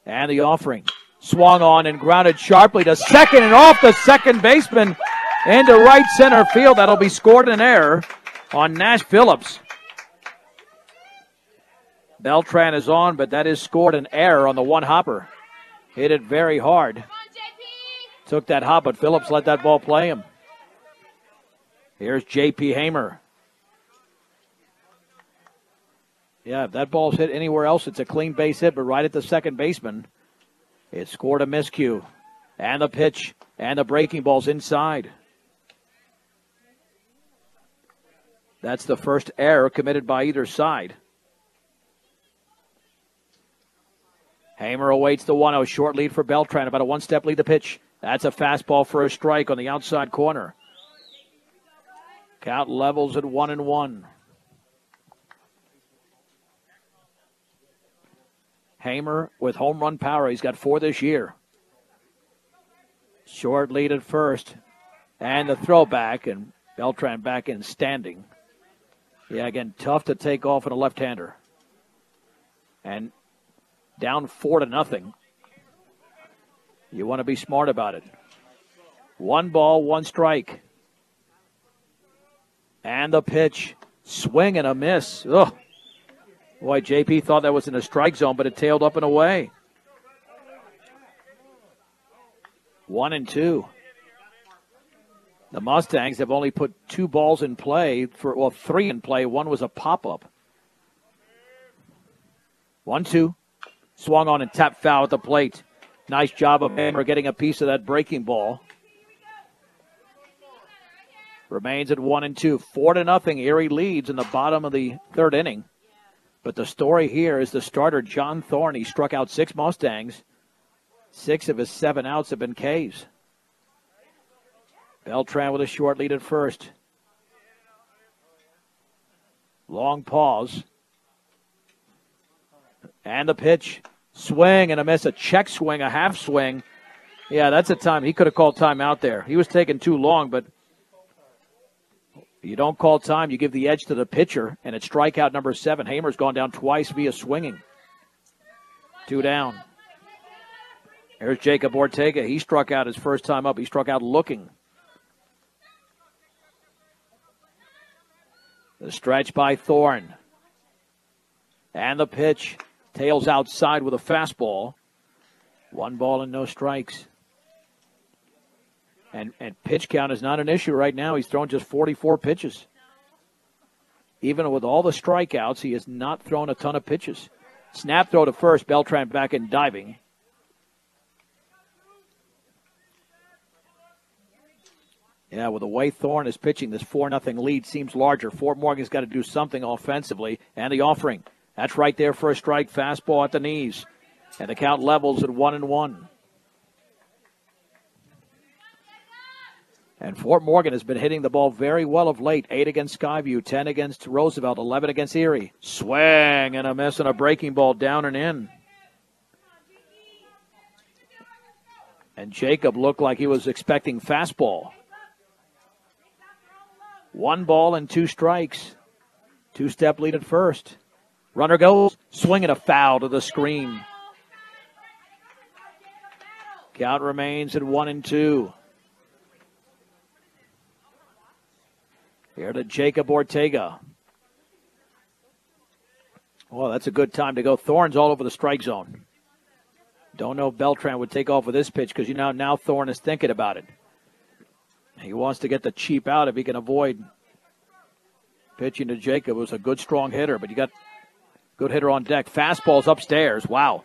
And the offering. Swung on and grounded sharply to second and off the second baseman into right center field. That'll be scored an error on Nash Phillips. Beltran is on, but that is scored an error on the one hopper. Hit it very hard. Took that hop, but Phillips let that ball play him. Here's J.P. Hamer. Yeah, if that ball's hit anywhere else, it's a clean base hit, but right at the second baseman, it scored a miscue. And the pitch, and the breaking ball's inside. That's the first error committed by either side. Hamer awaits the 1-0. Short lead for Beltran. About a one-step lead the pitch. That's a fastball for a strike on the outside corner. Count levels at 1-1. Hamer with home run power. He's got 4 this year. Short lead at first. And the throwback, and Beltran back in standing. Yeah, again, tough to take off on a left-hander. And down 4-0. You want to be smart about it. 1 ball, 1 strike. And the pitch. Swing and a miss. Ugh. Boy, JP thought that was in a strike zone, but it tailed up and away. 1-2. The Mustangs have only put 2 balls in play, 3 in play. 1 was a pop-up. 1-2. Swung on and tapped foul at the plate. Nice job of Hamer getting a piece of that breaking ball. Remains at 1-2. 4-0. Erie leads in the bottom of the 3rd inning. But the story here is the starter, John Thorne. He struck out 6 Mustangs. 6 of his 7 outs have been Ks. Beltran with a short lead at first. Long pause. And the pitch. Swing and a miss. A check swing, a half swing. Yeah, that's a time. He could have called time out there. He was taking too long, but you don't call time. You give the edge to the pitcher, and it's strikeout number 7. Hamer's gone down twice via swinging. 2 down. There's Jacob Ortega. He struck out his first time up. He struck out looking. The stretch by Thorne. And the pitch. Tails outside with a fastball. 1 ball and no strikes. And pitch count is not an issue right now. He's thrown just 44 pitches. Even with all the strikeouts, he has not thrown a ton of pitches. Snap throw to first. Beltran back in diving. Yeah, with the way Thorne is pitching, this 4-0 lead seems larger. Fort Morgan's got to do something offensively. And the offering. That's right there for a strike. Fastball at the knees. And the count levels at 1-1. And Fort Morgan has been hitting the ball very well of late. 8 against Skyview, 10 against Roosevelt, 11 against Erie. Swing and a miss and a breaking ball down and in. And Jacob looked like he was expecting fastball. 1 ball and 2 strikes. 2-step lead at first. Runner goes, swinging a foul to the screen. Count remains at 1-2. Here to Jacob Ortega. Well, that's a good time to go. Thorne's all over the strike zone. Don't know if Beltran would take off with this pitch because now Thorne is thinking about it. He wants to get the cheap out if he can avoid pitching to Jacob, who's a good, strong hitter, but you got good hitter on deck. Fastball's upstairs. Wow.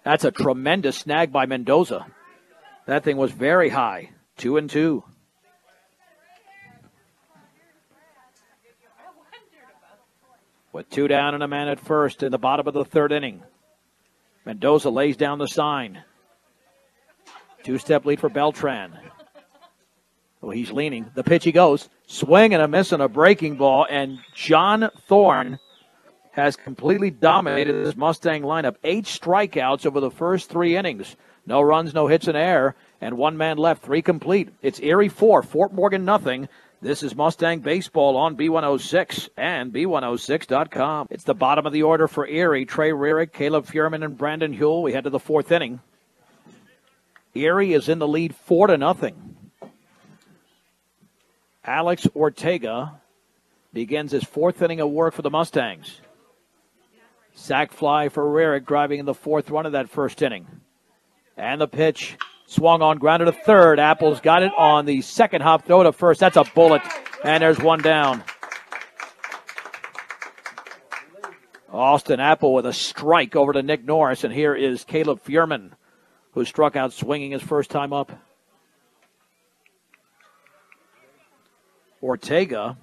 That's a tremendous snag by Mendoza. That thing was very high. 2-2. With 2 down and a man at first in the bottom of the 3rd inning. Mendoza lays down the sign. Two-step lead for Beltran. Oh, he's leaning. The pitch he goes. Swing and a miss on a breaking ball, and John Thorne has completely dominated this Mustang lineup. 8 strikeouts over the first 3 innings. No runs, no hits in air, and 1 man left, 3 complete. It's Erie 4, Fort Morgan nothing. This is Mustang Baseball on B106 and B106.com. It's the bottom of the order for Erie. Trey Rarick, Caleb Furman, and Brandon Huell. We head to the 4th inning. Erie is in the lead 4-0. Alex Ortega begins his 4th inning of work for the Mustangs. Sac fly for Rarick, driving in the 4th run of that first inning. And the pitch swung on, grounded to third. Apple's got it on the second hop throw to first. That's a bullet, and there's 1 down. Austin Apple with a strike over to Nick Norris, and here is Caleb Furman, who struck out swinging his first time up. Ortega,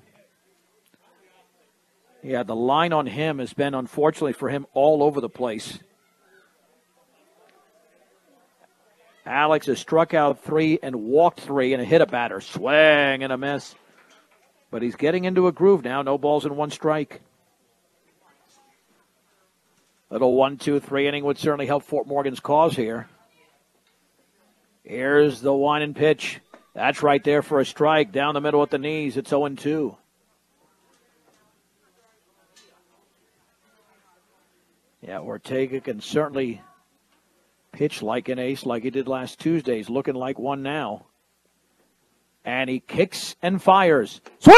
yeah, the line on him has been, unfortunately for him, all over the place. Alex has struck out 3 and walked 3 and hit a batter. Swing and a miss. But he's getting into a groove now. No balls and 1 strike. Little 1-2-3 inning would certainly help Fort Morgan's cause here. Here's the 1 and pitch. That's right there for a strike. Down the middle at the knees. It's 0-2. Yeah, Ortega can certainly pitch like an ace like he did last Tuesday. He's looking like one now. And he kicks and fires. Swing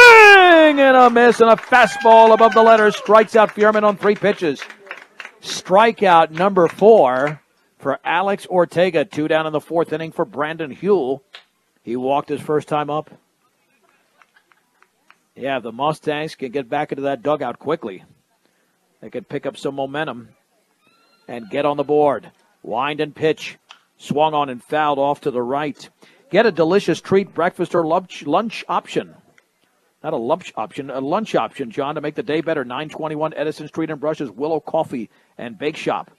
and a miss, and a fastball above the letters. Strikes out Furman on 3 pitches. Strikeout number 4 for Alex Ortega. 2 down in the 4th inning for Brandon Huell. He walked his first time up. Yeah, the Mustangs can get back into that dugout quickly. They can pick up some momentum and get on the board. Wind and pitch. Swung on and fouled off to the right. Get a delicious treat, breakfast or lunch option. Not a lunch option, a lunch option, John, to make the day better. 921 Edison Street in Brush's Willow Coffee and Bake Shop.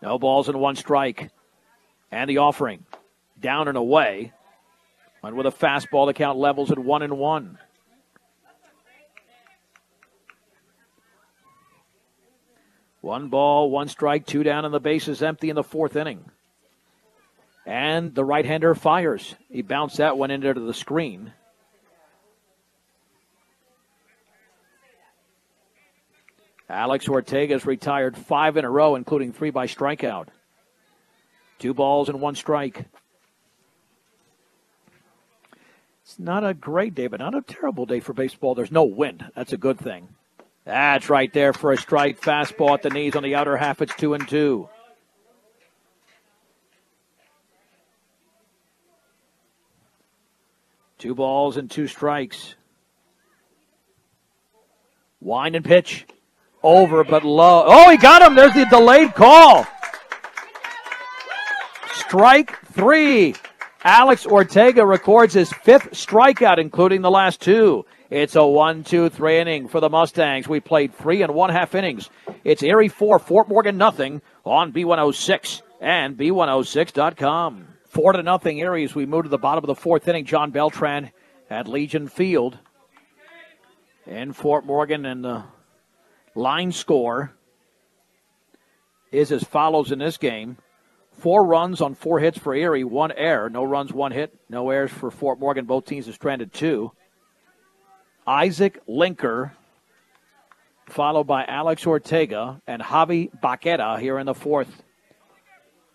No balls and 1 strike. And the offering. Down and away. And with a fastball, the count levels at 1-1. One ball, 1 strike, 2 down, and the base is empty in the 4th inning. And the right-hander fires. He bounced that one into the screen. Alex Ortega's retired 5 in a row, including 3 by strikeout. 2 balls and 1 strike. It's not a great day, but not a terrible day for baseball. There's no wind. That's a good thing. That's right there for a strike. Fastball at the knees on the outer half. It's 2-2. Two balls and 2 strikes. Wind and pitch. Over but low. Oh, he got him. There's the delayed call. Strike 3. Alex Ortega records his 5th strikeout, including the last 2. It's a 1-2-3 inning for the Mustangs. We played 3 1/2 innings. It's Erie 4, Fort Morgan nothing on B106 and B106.com. 4-0 Erie as we move to the bottom of the 4th inning. John Beltran at Legion Field in Fort Morgan, and the line score is as follows in this game. 4 runs on 4 hits for Erie, 1 error. No runs, 1 hit. No errors for Fort Morgan. Both teams have stranded 2. Isaac Linker, followed by Alex Ortega and Javi Baqueta here in the 4th.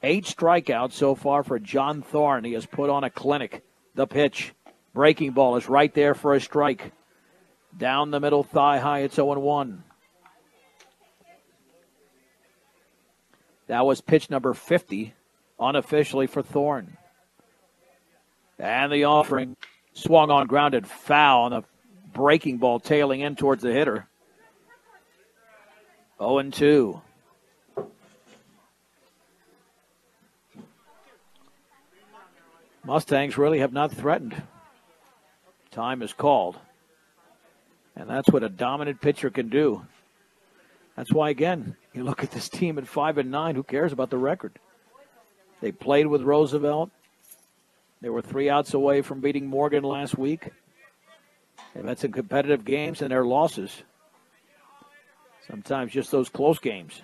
8 strikeouts so far for John Thorne. He has put on a clinic. The pitch. Breaking ball is right there for a strike. Down the middle, thigh high. It's 0-1. That was pitch number 50, unofficially for Thorne. And the offering. Swung on, grounded, foul on a breaking ball tailing in towards the hitter. 0-2. Mustangs really have not threatened. Time is called. And that's what a dominant pitcher can do. That's why, again, you look at this team at 5-9. Who cares about the record? They played with Roosevelt. They were 3 outs away from beating Morgan last week. They've had some competitive games and their losses. Sometimes just those close games.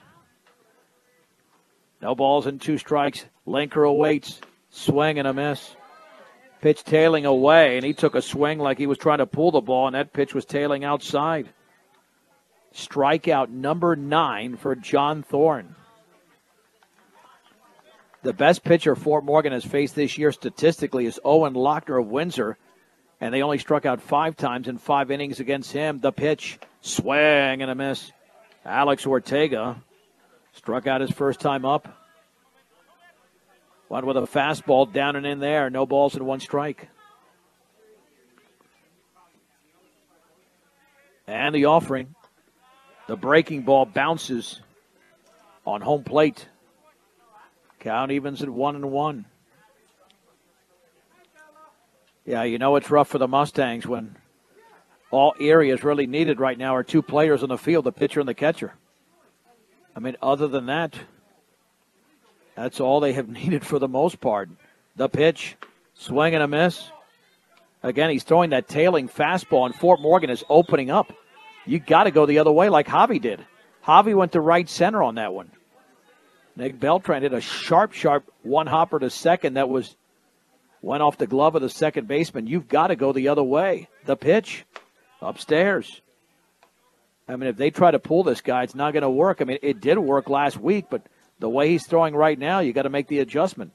No balls and 2 strikes. Linker awaits. Swing and a miss. Pitch tailing away, and he took a swing like he was trying to pull the ball, and that pitch was tailing outside. Strikeout number 9 for John Thorne. The best pitcher Fort Morgan has faced this year statistically is Owen Lochner of Windsor, and they only struck out 5 times in 5 innings against him. The pitch, swing and a miss. Alex Ortega struck out his first time up. One with a fastball down and in there. No balls and 1 strike. And the offering. The breaking ball bounces on home plate. Count evens at 1-1. Yeah, you know it's rough for the Mustangs when all areas really needed right now are 2 players on the field, the pitcher and the catcher. I mean, other than that, that's all they have needed for the most part. The pitch, swing and a miss. Again, he's throwing that tailing fastball, and Fort Morgan is opening up. You got to go the other way like Javi did. Javi went to right center on that one. Nick Beltran hit a sharp one-hopper to second that went off the glove of the second baseman. You've got to go the other way. The pitch, upstairs. I mean, if they try to pull this guy, it's not going to work. I mean, it did work last week, but the way he's throwing right now, you got to make the adjustment.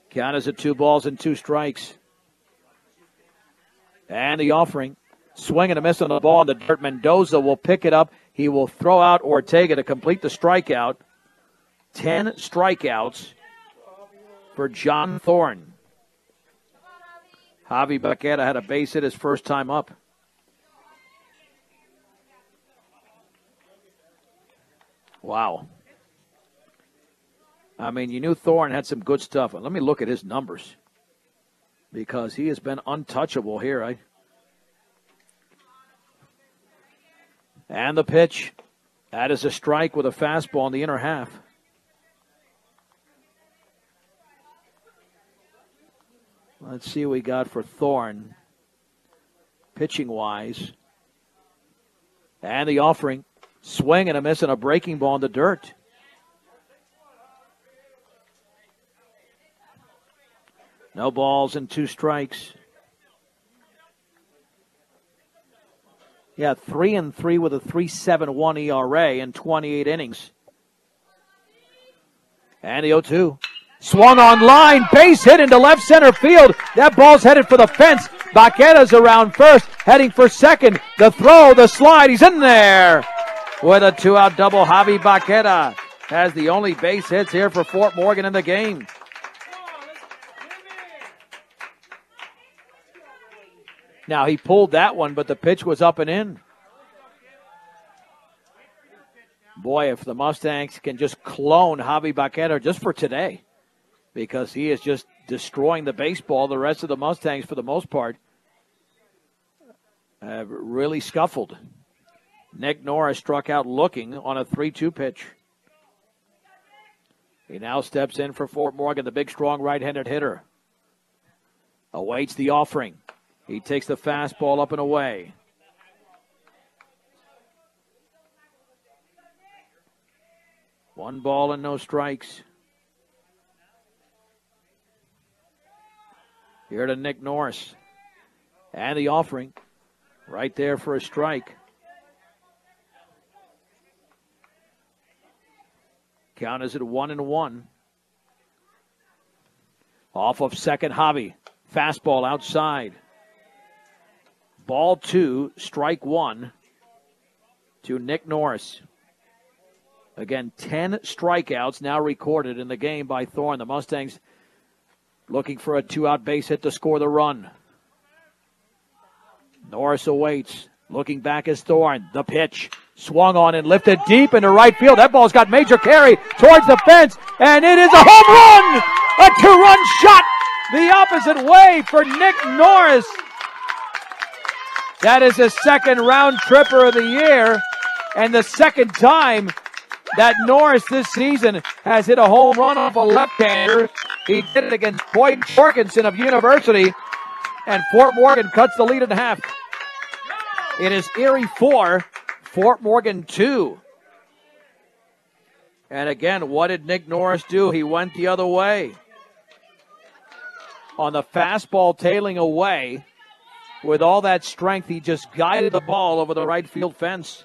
Count is at 2 balls and 2 strikes. And the offering. Swing and a miss on the ball in the dirt. Mendoza will pick it up. He will throw out Ortega to complete the strikeout. 10 strikeouts for John Thorne. Javi Baqueta had a base hit his first time up. Wow. I mean, you knew Thorne had some good stuff. Let me look at his numbers because he has been untouchable here. And the pitch. That is a strike with a fastball in the inner half. Let's see what we got for Thorne, pitching-wise. And the offering. Swing and a miss and a breaking ball in the dirt. No balls and 2 strikes. Yeah, 3-3 with a 3.71 ERA in 28 innings. And the 0-2. Swung on line, base hit into left center field. That ball's headed for the fence. Baqueta's around first, heading for second. The throw, the slide, he's in there. With a 2-out double, Javi Baqueta has the only base hits here for Fort Morgan in the game. Now, he pulled that one, but the pitch was up and in. Boy, if the Mustangs can just clone Javi Baqueta just for today, because he is just destroying the baseball. The rest of the Mustangs, for the most part, have really scuffled. Nick Norris struck out looking on a 3-2 pitch. He now steps in for Fort Morgan, the big, strong right-handed hitter. Awaits the offering. He takes the fastball up and away. One ball and no strikes. Here to Nick Norris. And the offering. Right there for a strike. Count is at 1-1. Off of second, Javi. Fastball outside. Ball 2, strike 1 to Nick Norris. Again, 10 strikeouts now recorded in the game by Thorne. The Mustangs looking for a 2-out base hit to score the run. Norris awaits. Looking back is Thorne. The pitch. Swung on and lifted deep into right field. That ball's got major carry towards the fence. And it is a home run! A 2-run shot the opposite way for Nick Norris. That is his second round tripper of the year. And the second time that Norris this season has hit a home run off a left-hander. He did it against Boyd Jorgensen of University, and Fort Morgan cuts the lead in half. It is Erie 4, Fort Morgan 2. And again, what did Nick Norris do? He went the other way. On the fastball tailing away, with all that strength, he just guided the ball over the right field fence.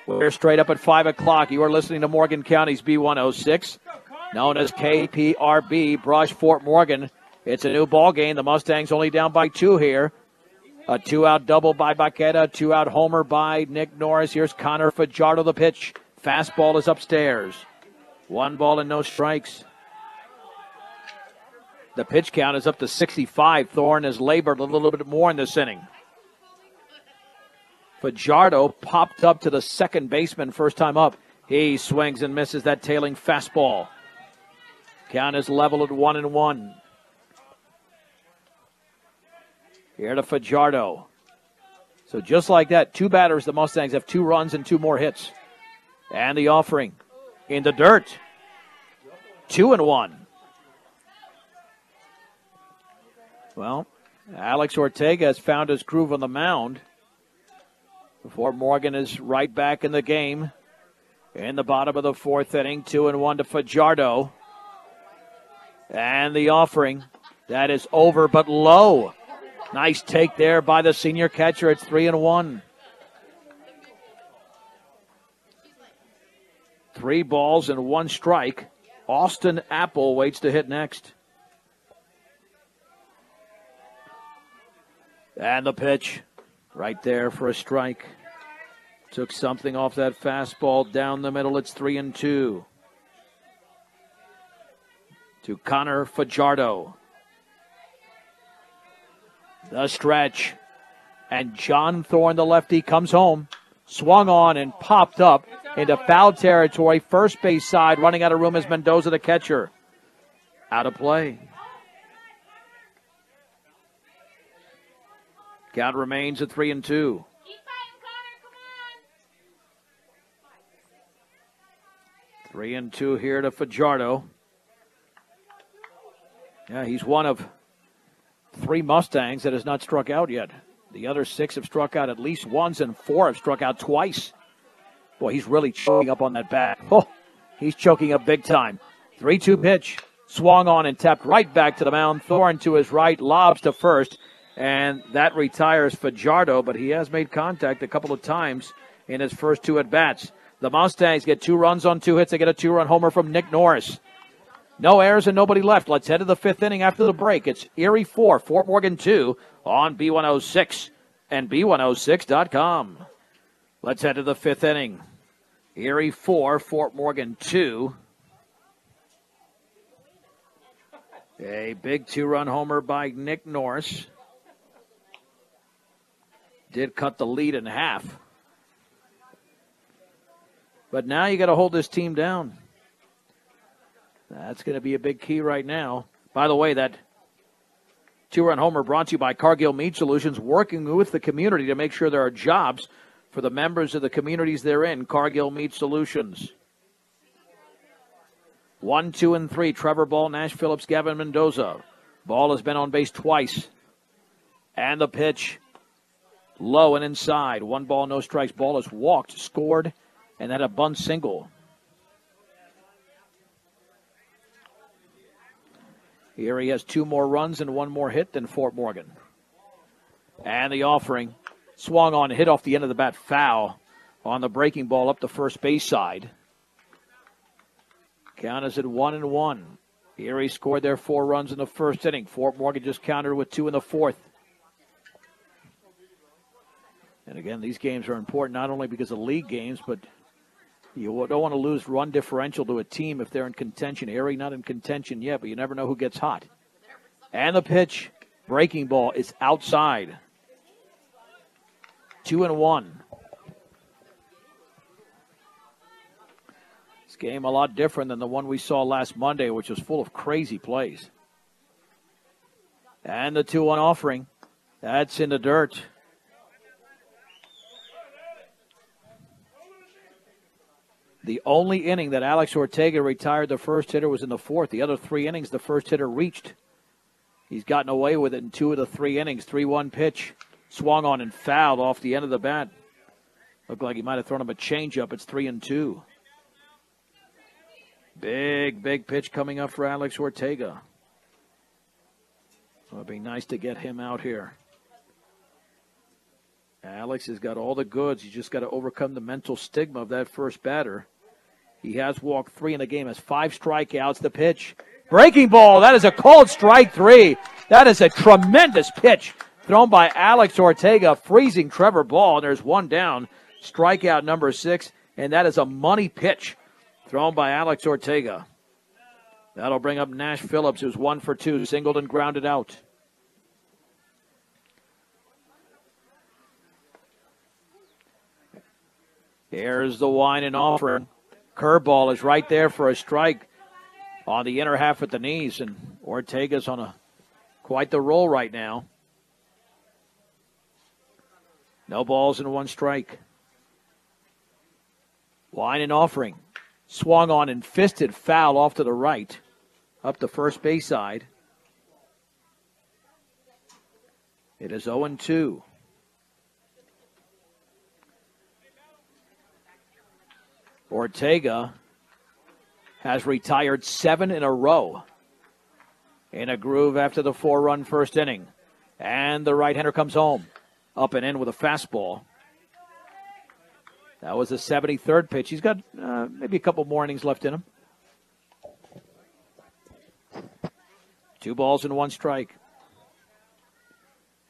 We're straight up at 5 o'clock. You are listening to Morgan County's B106, known as KPRB, Brush Fort Morgan. It's a new ball game. The Mustangs only down by 2 here. A 2-out double by Baqueta, 2-out homer by Nick Norris. Here's Connor Fajardo, the pitch. Fastball is upstairs. 1 ball and no strikes. The pitch count is up to 65. Thorne has labored a little bit more in this inning. Fajardo popped up to the second baseman first time up. He swings and misses that tailing fastball. Count is level at 1-1. Here to Fajardo. So just like that, 2 batters, the Mustangs have 2 runs and 2 more hits. And the offering in the dirt. 2-1. Well, Alex Ortega has found his groove on the mound. Fort Morgan is right back in the game. In the bottom of the 4th inning, 2-1 to Fajardo. And the offering, that is over but low. Nice take there by the senior catcher. It's 3-1. 3 balls and 1 strike. Austin Apple waits to hit next. And the pitch right there for a strike. Took something off that fastball down the middle. It's 3-2. To Connor Fajardo. The stretch. And John Thorne, the lefty, comes home. Swung on and popped up into foul territory. First base side. Running out of room is Mendoza, the catcher. Out of play. Count remains at 3-2. 3-2 here to Fajardo. Yeah, he's one of 3 Mustangs that has not struck out yet. The other 6 have struck out at least once, and 4 have struck out twice. Boy, he's really choking up on that bat. Oh, he's choking up big time. 3-2 pitch. Swung on and tapped right back to the mound. Thorne to his right, lobs to first. And that retires Fajardo, but he has made contact a couple of times in his first 2 at-bats. The Mustangs get 2 runs on 2 hits. They get a 2-run homer from Nick Norris. No errors and nobody left. Let's head to the 5th inning after the break. It's Erie 4, Fort Morgan 2 on B106 and B106.com. Let's head to the 5th inning. Erie 4, Fort Morgan 2. A big 2-run homer by Nick Norris. Did cut the lead in half. But now you got to hold this team down. That's going to be a big key right now. By the way, that 2-run homer brought to you by Cargill Meat Solutions, working with the community to make sure there are jobs for the members of the communities they're in. Cargill Meat Solutions. 1, 2, and 3. Trevor Ball, Nash Phillips, Gavin Mendoza. Ball has been on base twice. And the pitch. Low and inside. 1 ball, no strikes. Ball is walked, scored, and had a bunt single. Here he has 2 more runs and 1 more hit than Fort Morgan. And the offering. Swung on, hit off the end of the bat, foul on the breaking ball up the first base side. Count is at 1-1. Erie scored their 4 runs in the first inning. Fort Morgan just countered with 2 in the 4th. And again, these games are important not only because of league games, but you don't want to lose run differential to a team if they're in contention. Erie not in contention yet, but you never know who gets hot. And the pitch, breaking ball, is outside. 2-1. This game a lot different than the one we saw last Monday, which was full of crazy plays. And the 2-1 offering. That's in the dirt. The only inning that Alex Ortega retired the first hitter was in the fourth. The other 3 innings, the first hitter reached. He's gotten away with it in 2 of the 3 innings. 3-1 pitch. Swung on and fouled off the end of the bat. Looked like he might have thrown him a changeup. It's 3-2. Big pitch coming up for Alex Ortega. So it'd be nice to get him out here. Alex has got all the goods. He's just got to overcome the mental stigma of that first batter. He has walked 3 in the game, has 5 strikeouts. The pitch. Breaking ball. That is a called strike 3. That is a tremendous pitch thrown by Alex Ortega, freezing Trevor Ball. And there's 1 down. Strikeout number 6. And that is a money pitch thrown by Alex Ortega. That'll bring up Nash Phillips, who's 1 for 2, singled and grounded out. Here's the wine and offering. Curveball is right there for a strike on the inner half at the knees, and Ortega's on quite the roll right now. No balls and 1 strike. Wine and offering. Swung on and fisted foul off to the right, up the first base side. It is 0-2. Ortega has retired 7 in a row in a groove after the 4-run first inning. And the right-hander comes home, up and in with a fastball. That was the 73rd pitch. He's got maybe a couple more innings left in him. 2 balls and 1 strike.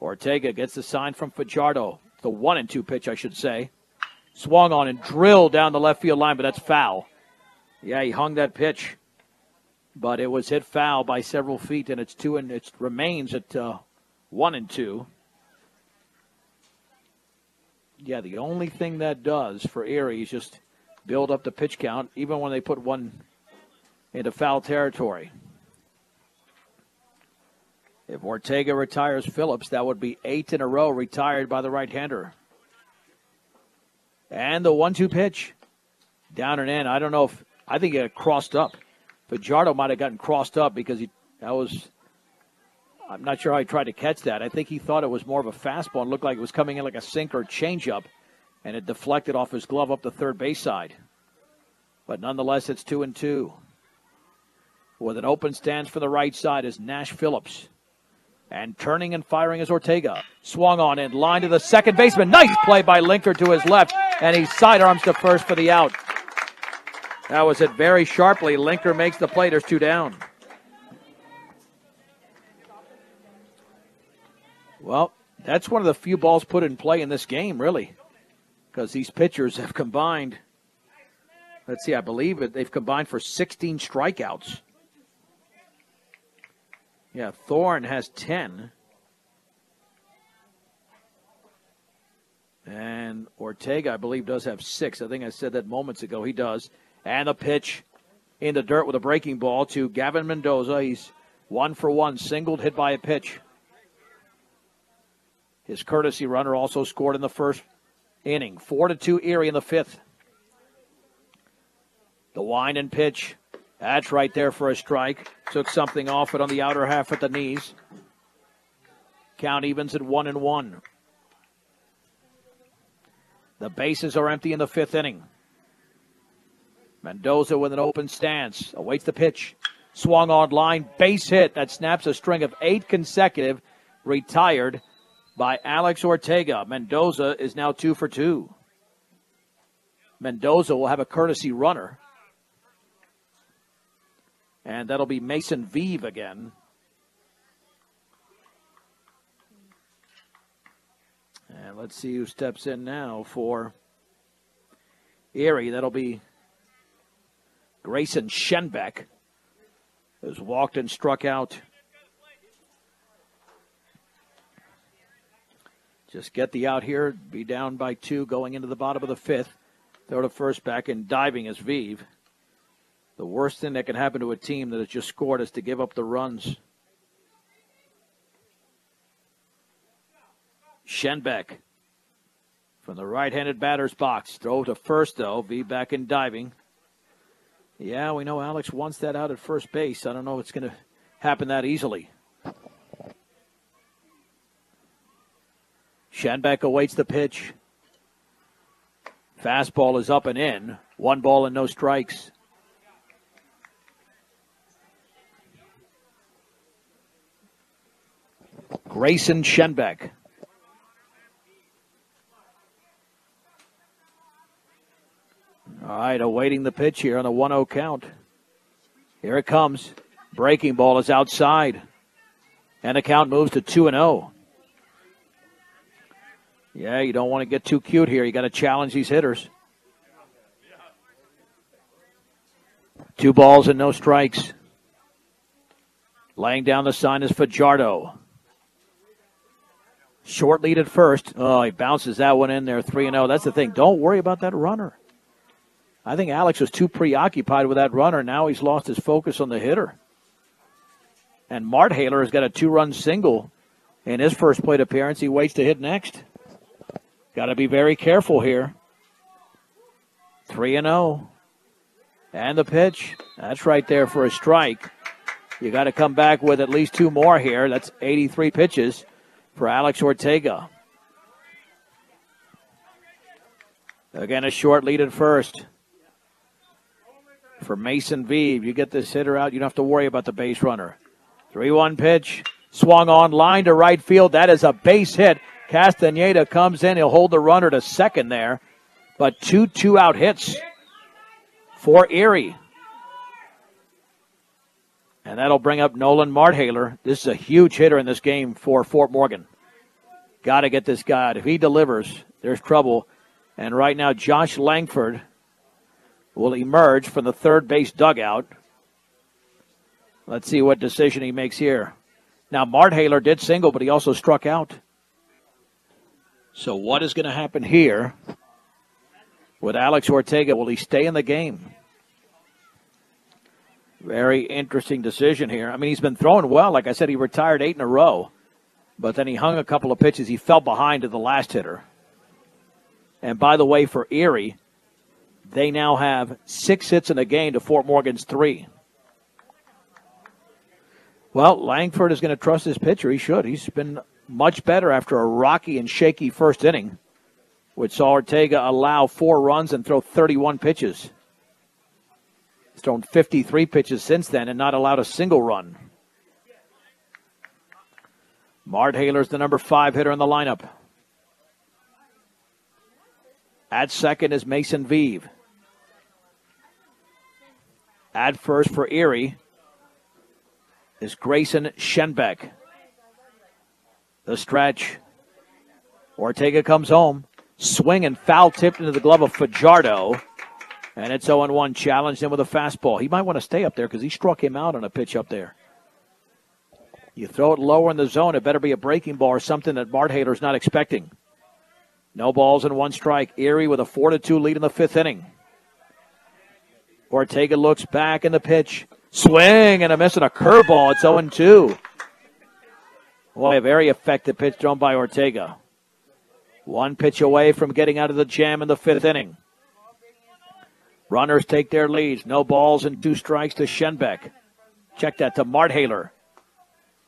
Ortega gets the sign from Fajardo. The 1-2 pitch, I should say. Swung on and drilled down the left field line, but that's foul. Yeah, he hung that pitch, but it was hit foul by several feet, and it's 2 and it remains at 1-2. Yeah, the only thing that does for Erie is just build up the pitch count, even when they put 1 into foul territory. If Ortega retires Phillips, that would be 8 in a row retired by the right-hander. And the 1-2 pitch. Down and in. I don't know if, I think he got crossed up. Fajardo might have gotten crossed up because I'm not sure how he tried to catch that. I think he thought it was more of a fastball and looked like it was coming in like a sinker or changeup, and it deflected off his glove up the third base side. But nonetheless, it's 2-2. With an open stance for the right side is Nash Phillips. And turning and firing is Ortega. Swung on in, line to the second baseman. Nice play by Linker to his left, and he sidearms to first for the out. That was it very sharply. Linker makes the play. There's 2 down. Well, that's one of the few balls put in play in this game, really, because these pitchers have combined, let's see, I believe they've combined for 16 strikeouts. Yeah, Thorne has 10. And Ortega, I believe, does have 6. I think I said that moments ago. He does. And the pitch in the dirt with a breaking ball to Gavin Mendoza. He's 1 for 1, singled, hit by a pitch. His courtesy runner also scored in the first inning. 4-2 Erie in the 5th. The wind and pitch. That's right there for a strike. Took something off it on the outer half at the knees. Count evens at 1-1. The bases are empty in the 5th inning. Mendoza with an open stance. Awaits the pitch. Swung on line. Base hit. That snaps a string of 8 consecutive. Retired by Alex Ortega. Mendoza is now 2 for 2. Mendoza will have a courtesy runner. And that'll be Mason Vive again. And let's see who steps in now for Erie. That'll be Grayson Schenbeck, who's walked and struck out. Just get the out here, be down by 2 going into the bottom of the 5th. Throw to first back and diving is Vive. The worst thing that can happen to a team that has just scored is to give up the runs. Schenbeck from the right-handed batter's box. Throw to first, though. Vive back in diving. Yeah, we know Alex wants that out at first base. I don't know if it's going to happen that easily. Schenbeck awaits the pitch. Fastball is up and in. 1 ball and no strikes. Grayson Schenbeck. All right, awaiting the pitch here on a 1-0 count. Here it comes. Breaking ball is outside. And the count moves to 2-0. Yeah, you don't want to get too cute here. You got to challenge these hitters. 2 balls and no strikes. Laying down the sign is Fajardo. Short lead at first. Oh, he bounces that one in there, 3-0. That's the thing. Don't worry about that runner. I think Alex was too preoccupied with that runner. Now he's lost his focus on the hitter. And Marthaler has got a 2-run single in his first plate appearance. He waits to hit next. Got to be very careful here. 3-0. And the pitch. That's right there for a strike. You got to come back with at least 2 more here. That's 83 pitches for Alex Ortega. Again, a short lead at first. For Mason Veeve, you get this hitter out, you don't have to worry about the base runner. 3-1 pitch. Swung on, line to right field. That is a base hit. Castaneda comes in. He'll hold the runner to second there. But 2 two-out hits for Erie. And that'll bring up Nolan Marthaler. This is a huge hitter in this game for Fort Morgan. Got to get this guy out. If he delivers, there's trouble. And right now, Josh Langford will emerge from the third base dugout. Let's see what decision he makes here. Now, Marthaler did single, but he also struck out. So what is going to happen here with Alex Ortega? Will he stay in the game? Very interesting decision here. I mean, he's been throwing well. Like I said, he retired 8 in a row. But then he hung a couple of pitches. He fell behind to the last hitter. And by the way, for Erie, they now have 6 hits in a game to Fort Morgan's 3. Well, Langford is going to trust his pitcher. He should. He's been much better after a rocky and shaky first inning, which saw Ortega allow 4 runs and throw 31 pitches. He's thrown 53 pitches since then and not allowed a single run. Marthaler's the number 5 hitter in the lineup. At second is Mason Veeve. At first for Erie is Grayson Schenbeck. The stretch. Ortega comes home. Swing and foul tipped into the glove of Fajardo. And it's 0-1. Challenged him with a fastball. He might want to stay up there because he struck him out on a pitch up there. You throw it lower in the zone, it better be a breaking ball or something that Marthaler's not expecting. No balls and 1 strike. Erie with a 4-2 lead in the 5th inning. Ortega looks back in the pitch. Swing and a miss and a curveball. It's 0-2. Well, a very effective pitch thrown by Ortega. 1 pitch away from getting out of the jam in the 5th inning. Runners take their leads. No balls and 2 strikes to Schenbeck. Check that to Marthaler.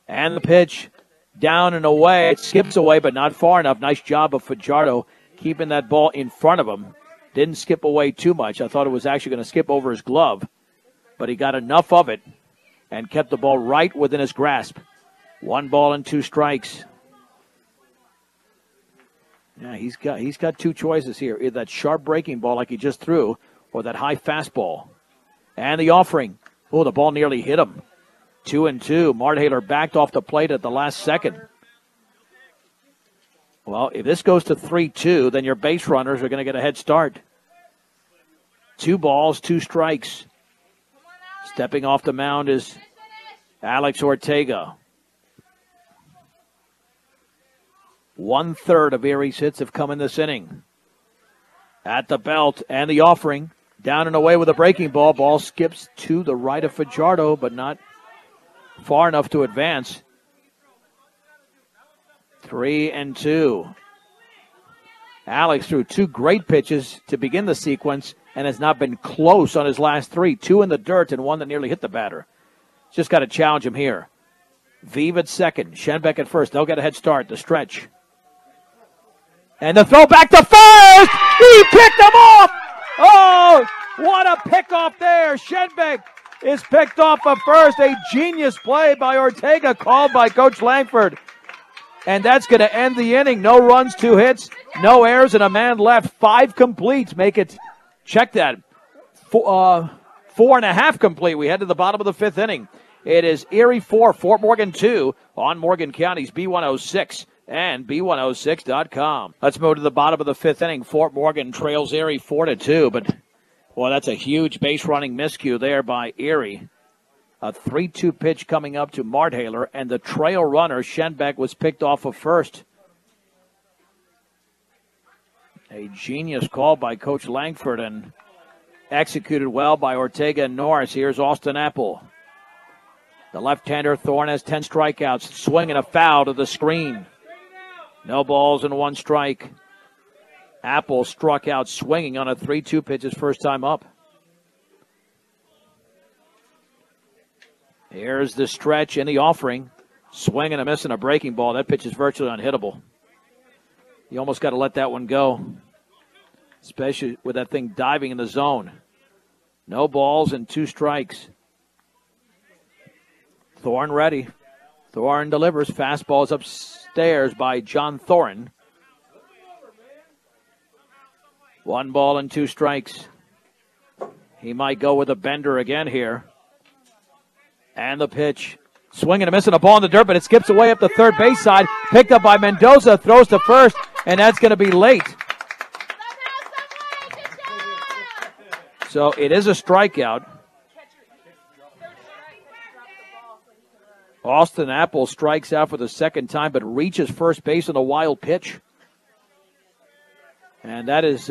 And the pitch down and away. It skips away, but not far enough. Nice job of Fajardo keeping that ball in front of him. Didn't skip away too much. I thought it was actually going to skip over his glove, but he got enough of it and kept the ball right within his grasp. 1 ball and 2 strikes. Yeah, he's got 2 choices here. Either that sharp breaking ball like he just threw or that high fastball. And the offering. Oh, the ball nearly hit him. 2-2. Marthaler backed off the plate at the last second. Well, if this goes to 3-2, then your base runners are going to get a head start. 2 balls, 2 strikes. Stepping off the mound is Alex Ortega. 1/3 of Erie's hits have come in this inning. At the belt and the offering. Down and away with a breaking ball. Ball skips to the right of Fajardo, but not far enough to advance. 3-2. Alex threw 2 great pitches to begin the sequence and has not been close on his last 3. 2 in the dirt and 1 that nearly hit the batter. Just got to challenge him here. Vive at second. Schenbeck at first. They'll get a head start. The stretch. And the throw back to first. He picked him off. Oh, what a pickoff there. Schenbeck is picked off at first. A genius play by Ortega called by Coach Langford. And that's going to end the inning. No runs, 2 hits, no errors, and a man left. 5 completes. Make it, check that, 4.5 complete. We head to the bottom of the 5th inning. It is Erie 4, Fort Morgan 2 on Morgan County's B106 and B106.com. Let's move to the bottom of the 5th inning. Fort Morgan trails Erie 4-2, but, well, that's a huge base running miscue there by Erie. A 3-2 pitch coming up to Marthaler, and the trail runner, Schenbeck, was picked off of first. A genius call by Coach Langford and executed well by Ortega and Norris. Here's Austin Apple. The left-hander, Thorne, has 10 strikeouts. Swinging a foul to the screen. No balls and 1 strike. Apple struck out swinging on a 3-2 pitch his first time up. Here's the stretch in the offering. Swing and a miss and a breaking ball. That pitch is virtually unhittable. You almost got to let that one go, especially with that thing diving in the zone. No balls and 2 strikes. Thorne ready. Thorne delivers. Fastball is upstairs by John Thorne. 1 ball and 2 strikes. He might go with a bender again here. And the pitch. Swing and a miss and a ball in the dirt, but it skips away up the third base side. Picked up by Mendoza. Throws to first, and that's going to be late. So it is a strikeout. Austin Apple strikes out for the second time, but reaches first base on a wild pitch. And that is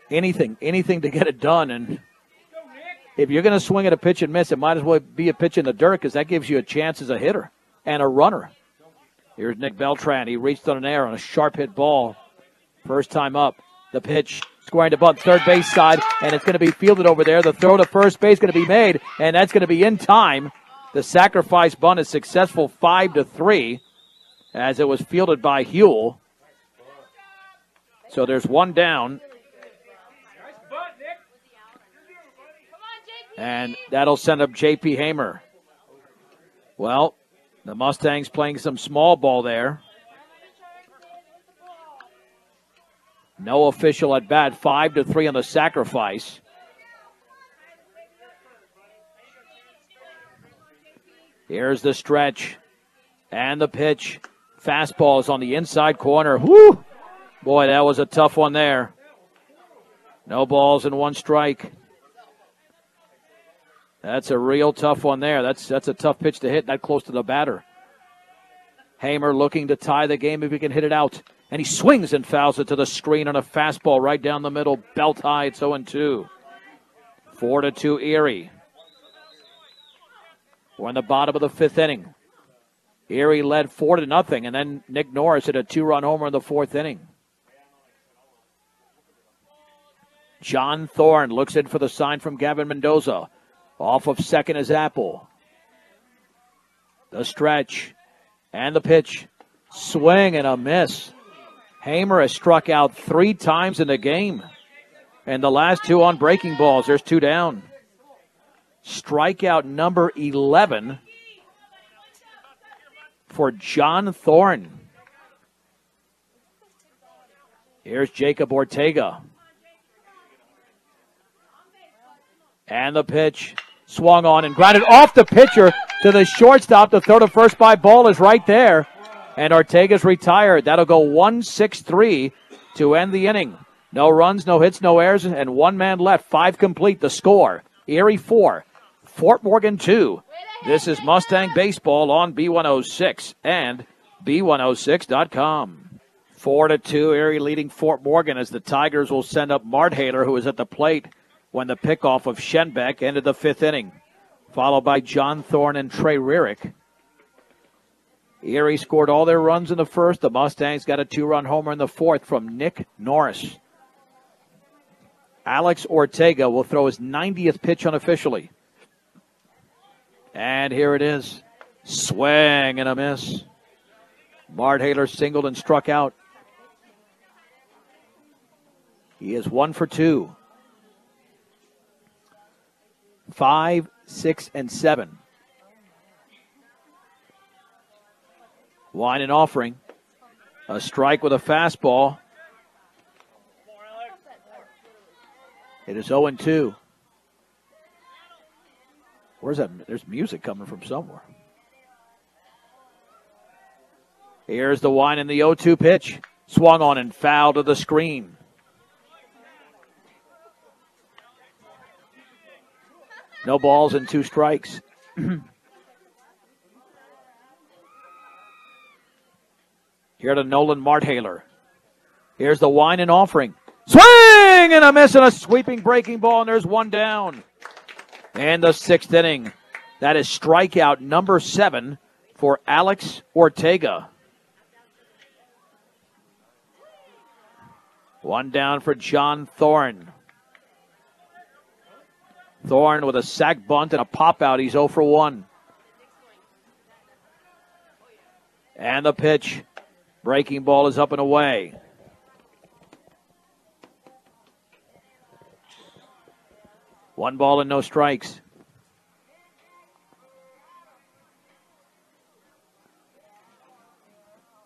anything to get it done. And if you're going to swing at a pitch and miss, it might as well be a pitch in the dirt because that gives you a chance as a hitter and a runner. Here's Nick Beltran. He reached on an air on a sharp hit ball. First time up. The pitch squaring to bunt third base side, and it's going to be fielded over there. The throw to first base is going to be made, and that's going to be in time. The sacrifice bunt is successful 5-3 as it was fielded by Huell. So there's 1 down. And that'll send up J.P. Hamer. Well, the Mustangs playing some small ball there. No official at bat. 5-3 on the sacrifice. Here's the stretch. And the pitch. Fastball is on the inside corner. Whoo! Boy, that was a tough one there. No balls and 1 strike. That's a real tough one there. That's a tough pitch to hit that close to the batter. Hamer looking to tie the game if he can hit it out. And he swings and fouls it to the screen on a fastball right down the middle. Belt high, it's 0-2. 4-2 Erie. We're in the bottom of the 5th inning. Erie led 4-0, and then Nick Norris hit a 2-run homer in the 4th inning. John Thorne looks in for the sign from Gavin Mendoza. Off of second is Apple. The stretch and the pitch. Swing and a miss. Hamer has struck out 3 times in the game. And the last 2 on breaking balls. There's 2 down. Strikeout number 11 for John Thorne. Here's Jacob Ortega. And the pitch swung on and grounded off the pitcher to the shortstop. The throw to first by Ball is right there. And Ortega's retired. That'll go 1-6-3 to end the inning. No runs, no hits, no errors, and 1 man left. 5 complete. The score, Erie 4, Fort Morgan 2. This is Mustang Baseball on B106 and B106.com. 4-2, Erie leading Fort Morgan as the Tigers will send up Marthaler, who is at the plate when the pickoff of Schenbeck ended the 5th inning, followed by John Thorne and Trey Rierick. Erie scored all their runs in the first. The Mustangs got a 2-run homer in the 4th from Nick Norris. Alex Ortega will throw his 90th pitch unofficially. And here it is. Swing and a miss. Marthaler singled and struck out. He is 1 for 2. 5, 6, and 7. Wine and offering. A strike with a fastball. It is 0-2. Where's that? There's music coming from somewhere. Here's the Wine and the 0-2 pitch. Swung on and fouled to the screen. No balls and 2 strikes. Here to Nolan Marthaler. Here's the Wine and offering. Swing and a miss and a sweeping breaking ball, and there's 1 down. And the 6th inning. That is strikeout number 7 for Alex Ortega. 1 down for John Thorne. Thorne with a sac bunt and a pop out. He's 0 for 1. And the pitch. Breaking ball is up and away. One ball and no strikes.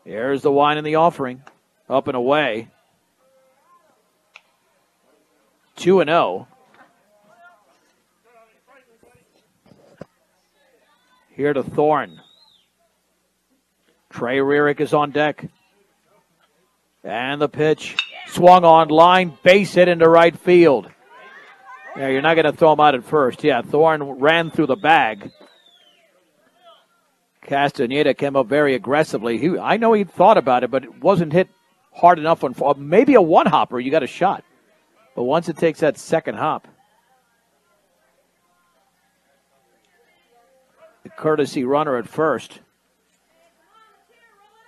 Here's the Wine and the offering. Up and away. 2-0. Here to Thorne. Trey Rearick is on deck. And the pitch. Swung on line. Base hit into right field. Yeah, you're not going to throw him out at first. Yeah, Thorne ran through the bag. Castaneda came up very aggressively. I know he thought about it, but it wasn't hit hard enough. On maybe a one-hopper, you got a shot. But once it takes that second hop. The courtesy runner at first.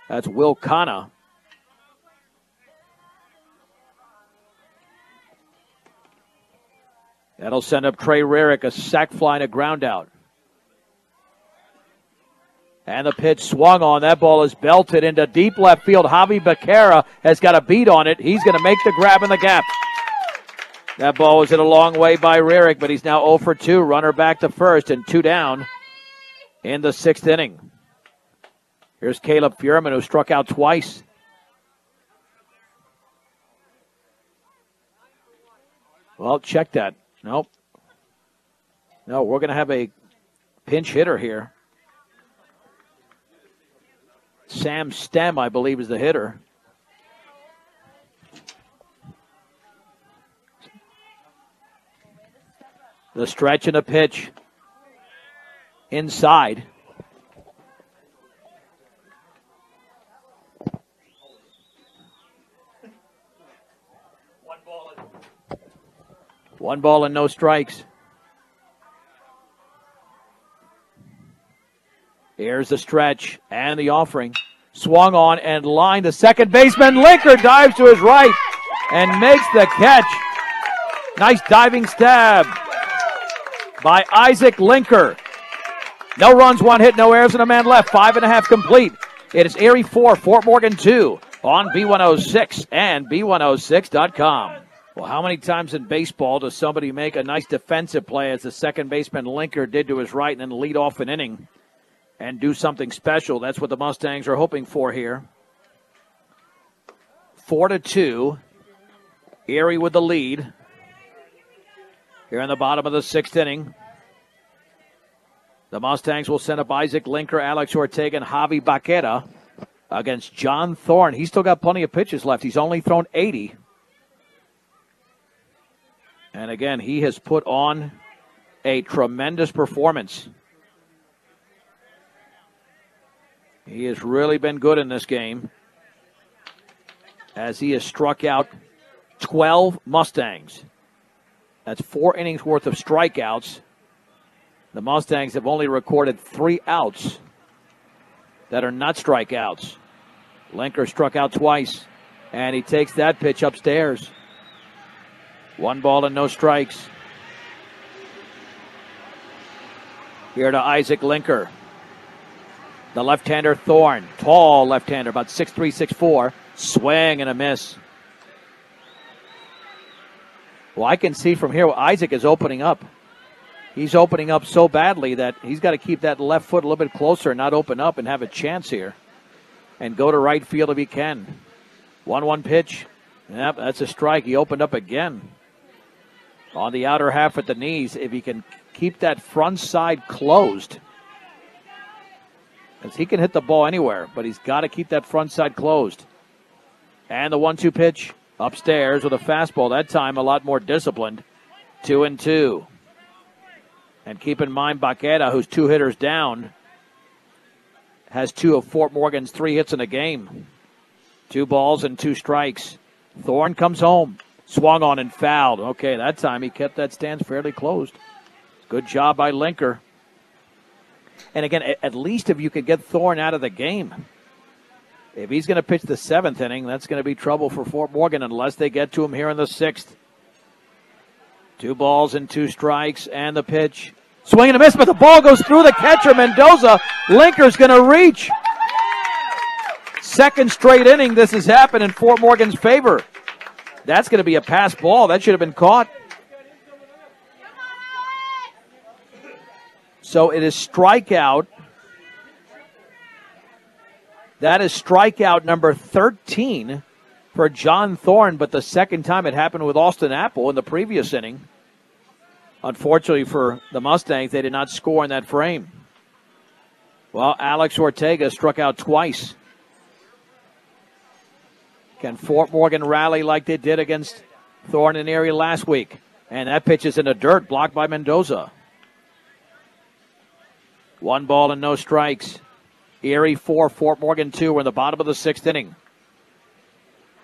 That's Will Kana. That'll send up Trey Rearick, a sac fly and a ground out. And the pitch swung on. That ball is belted into deep left field. Javi Becerra has got a beat on it. He's going to make the grab in the gap. That ball was hit a long way by Rearick, but he's now 0 for 2. Runner back to first and 2 down in the 6th inning. Here's Caleb Furman, who struck out twice. Well, check that. Nope. No, we're going to have a pinch hitter here. Sam Stem, I believe, is the hitter. The stretch and a pitch. Inside. One ball and no strikes. Here's the stretch and the offering. Swung on and lined. The second baseman, Linker, dives to his right and makes the catch. Nice diving stab by Isaac Linker. No runs, 1 hit, no errors, and a man left. 5.5 complete. It is Erie 4, Fort Morgan 2 on B106 and B106.com. Well, how many times in baseball does somebody make a nice defensive play as the second baseman Linker did to his right and then lead off an inning and do something special? That's what the Mustangs are hoping for here. 4-2. Erie with the lead. Here in the bottom of the 6th inning. The Mustangs will send up Isaac Linker, Alex Ortega, and Javi Becerra against John Thorne. He's still got plenty of pitches left. He's only thrown 80. And again, he has put on a tremendous performance. He has really been good in this game as he has struck out 12 Mustangs. That's 4 innings worth of strikeouts. The Mustangs have only recorded 3 outs that are not strikeouts. Linker struck out twice, and he takes that pitch upstairs. 1 ball and no strikes. Here to Isaac Linker. The left-hander Thorne. Tall left-hander, about 6'3", 6'4". Swing and a miss. Well, I can see from here Isaac is opening up. He's opening up so badly that he's got to keep that left foot a little bit closer and not open up and have a chance here. And go to right field if he can. 1-1 pitch. Yep, that's a strike. He opened up again. On the outer half at the knees, if he can keep that front side closed. As he can hit the ball anywhere, but he's got to keep that front side closed. And the 1-2 pitch upstairs with a fastball. That time a lot more disciplined. 2-2. And keep in mind, Baqueta, who's 2 hitters down, has 2 of Fort Morgan's 3 hits in a game. 2 balls and 2 strikes. Thorne comes home. Swung on and fouled. Okay, that time he kept that stance fairly closed. Good job by Linker. And again, at least if you could get Thorne out of the game. If he's going to pitch the 7th inning, that's going to be trouble for Fort Morgan unless they get to him here in the 6th. 2 balls and 2 strikes, and the pitch. Swing and a miss, but the ball goes through the catcher, Mendoza. Linker's going to reach. 2nd straight inning this has happened in Fort Morgan's favor. That's going to be a pass ball. That should have been caught. So it is strikeout. That is strikeout number 13 for John Thorne, but the second time it happened with Austin Apple in the previous inning. Unfortunately for the Mustangs, they did not score in that frame. Well, Alex Ortega struck out twice. Can Fort Morgan rally like they did against Thorne and Erie last week? And that pitch is in the dirt, blocked by Mendoza. 1 ball and no strikes. Erie 4, Fort Morgan 2. We're in the bottom of the 6th inning.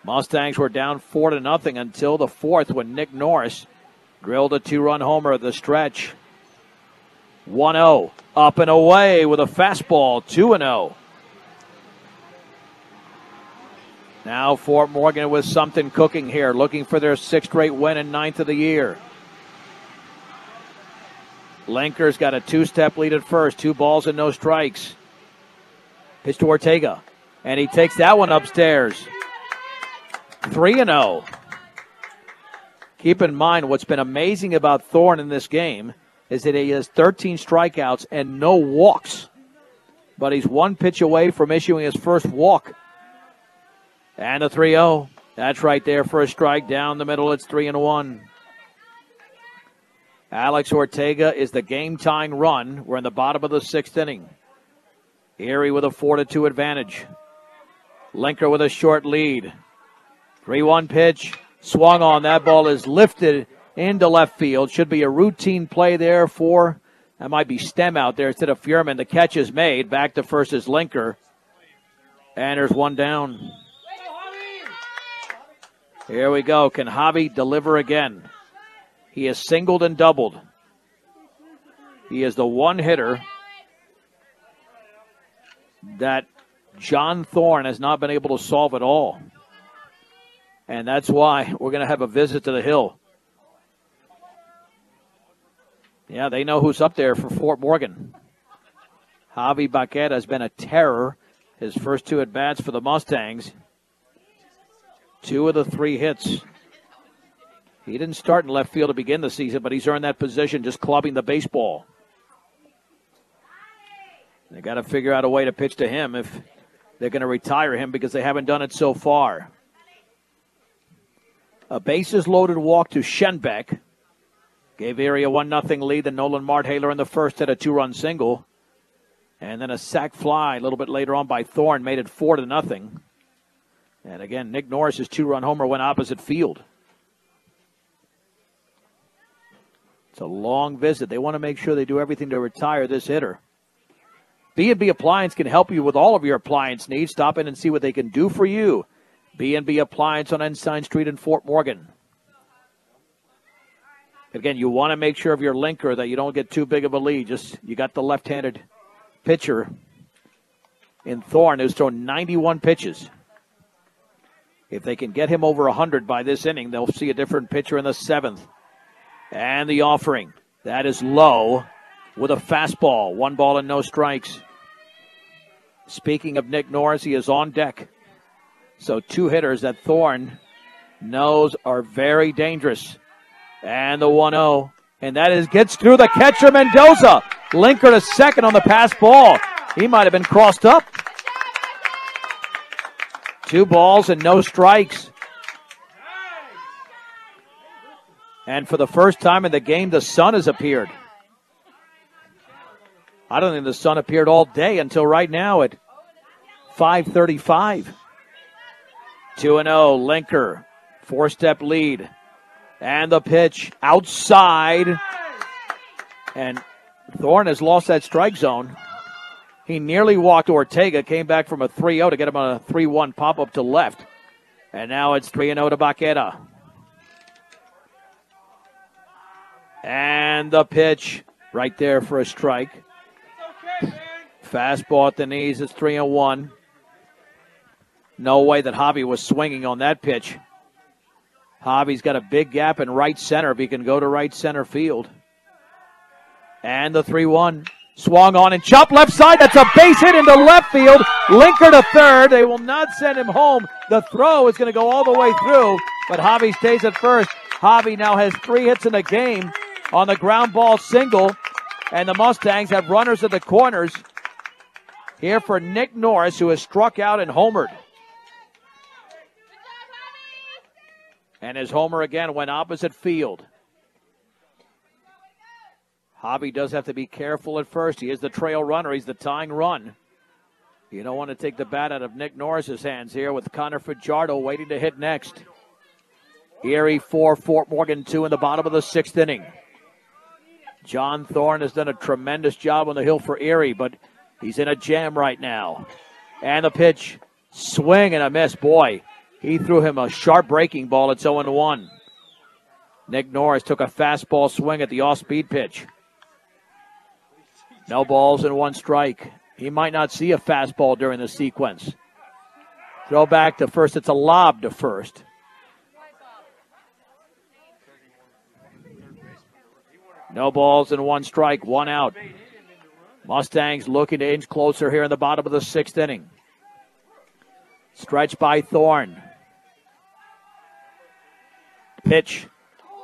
Mustangs were down 4-0 until the 4th when Nick Norris drilled a 2-run homer at the stretch. 1-0. Up and away with a fastball. 2-0. Now Fort Morgan with something cooking here, looking for their 6th straight win and 9th of the year. Linker's got a 2-step lead at first. 2 balls and no strikes. Pitch to Ortega. And he takes that one upstairs. 3-0. Keep in mind what's been amazing about Thorne in this game is that he has 13 strikeouts and no walks. But he's 1 pitch away from issuing his first walk. And a 3-0. That's right there for a strike down the middle. It's 3-1. Alex Ortega is the game-tying run. We're in the bottom of the 6th inning. Erie with a 4-2 advantage. Linker with a short lead. 3-1 pitch. Swung on. That ball is lifted into left field. Should be a routine play there for, that might be Stem out there instead of Furman. The catch is made. Back to first is Linker. And there's 1 down. Here we go. Can Javi deliver again? He has singled and doubled. He is the 1 hitter that John Thorne has not been able to solve at all. And that's why we're going to have a visit to the Hill. Yeah, they know who's up there for Fort Morgan. Javi Baqueta has been a terror. His first 2 at-bats for the Mustangs. 2 of the 3 hits. He didn't start in left field to begin the season, but he's earned that position just clubbing the baseball. They got to figure out a way to pitch to him if they're going to retire him because they haven't done it so far. A bases-loaded walk to Schenbeck. Gave Erie a 1-0 lead. Then Nolan Marthaler in the first had a 2-run single. And then a sac fly a little bit later on by Thorne made it 4-0. And again, Nick Norris's 2-run homer went opposite field. It's a long visit. They want to make sure they do everything to retire this hitter. B&B Appliance can help you with all of your appliance needs. Stop in and see what they can do for you. B&B Appliance on Ensign Street in Fort Morgan. Again, you want to make sure of your Linker that you don't get too big of a lead. Just you got the left-handed pitcher in Thorne who's thrown 91 pitches. If they can get him over 100 by this inning, they'll see a different pitcher in the 7th. And the offering. That is low with a fastball. 1 ball and no strikes. Speaking of Nick Norris, he is on deck. So 2 hitters that Thorne knows are very dangerous. And the 1-0. And that gets through the catcher, Mendoza. Linker to second on the pass ball. He might have been crossed up. 2 balls and no strikes. And for the first time in the game, the sun has appeared. I don't think the sun appeared all day until right now at 5:35. 2-0, Linker, 4-step lead. And the pitch outside. And Thorne has lost that strike zone. He nearly walked Ortega, came back from a 3-0 to get him on a 3-1 pop-up to left. And now it's 3-0 to Baqueta. And the pitch right there for a strike. Fastball at the knees. It's 3-1. No way that Javi was swinging on that pitch. Javi's got a big gap in right center if he can go to right center field. And the 3-1. Swung on and chopped left side. That's a base hit into left field. Linker to third. They will not send him home. The throw is going to go all the way through, but Javi stays at first. Javi now has 3 hits in the game on the ground ball single, and the Mustangs have runners at the corners here for Nick Norris, who has struck out and homered. And his homer again went opposite field. Javi does have to be careful at first. He is the trail runner. He's the tying run. You don't want to take the bat out of Nick Norris's hands here with Connor Fajardo waiting to hit next. Erie 4, Fort Morgan 2 in the bottom of the 6th inning. John Thorne has done a tremendous job on the hill for Erie, but he's in a jam right now. And the pitch, swing and a miss. Boy, he threw him a sharp breaking ball. It's 0-1. Nick Norris took a fastball swing at the off-speed pitch. No balls and 1 strike. He might not see a fastball during the sequence. Throw back to first. It's a lob to first. No balls and 1 strike, 1 out. Mustangs looking to inch closer here in the bottom of the 6th inning. Stretched by Thorne. Pitch.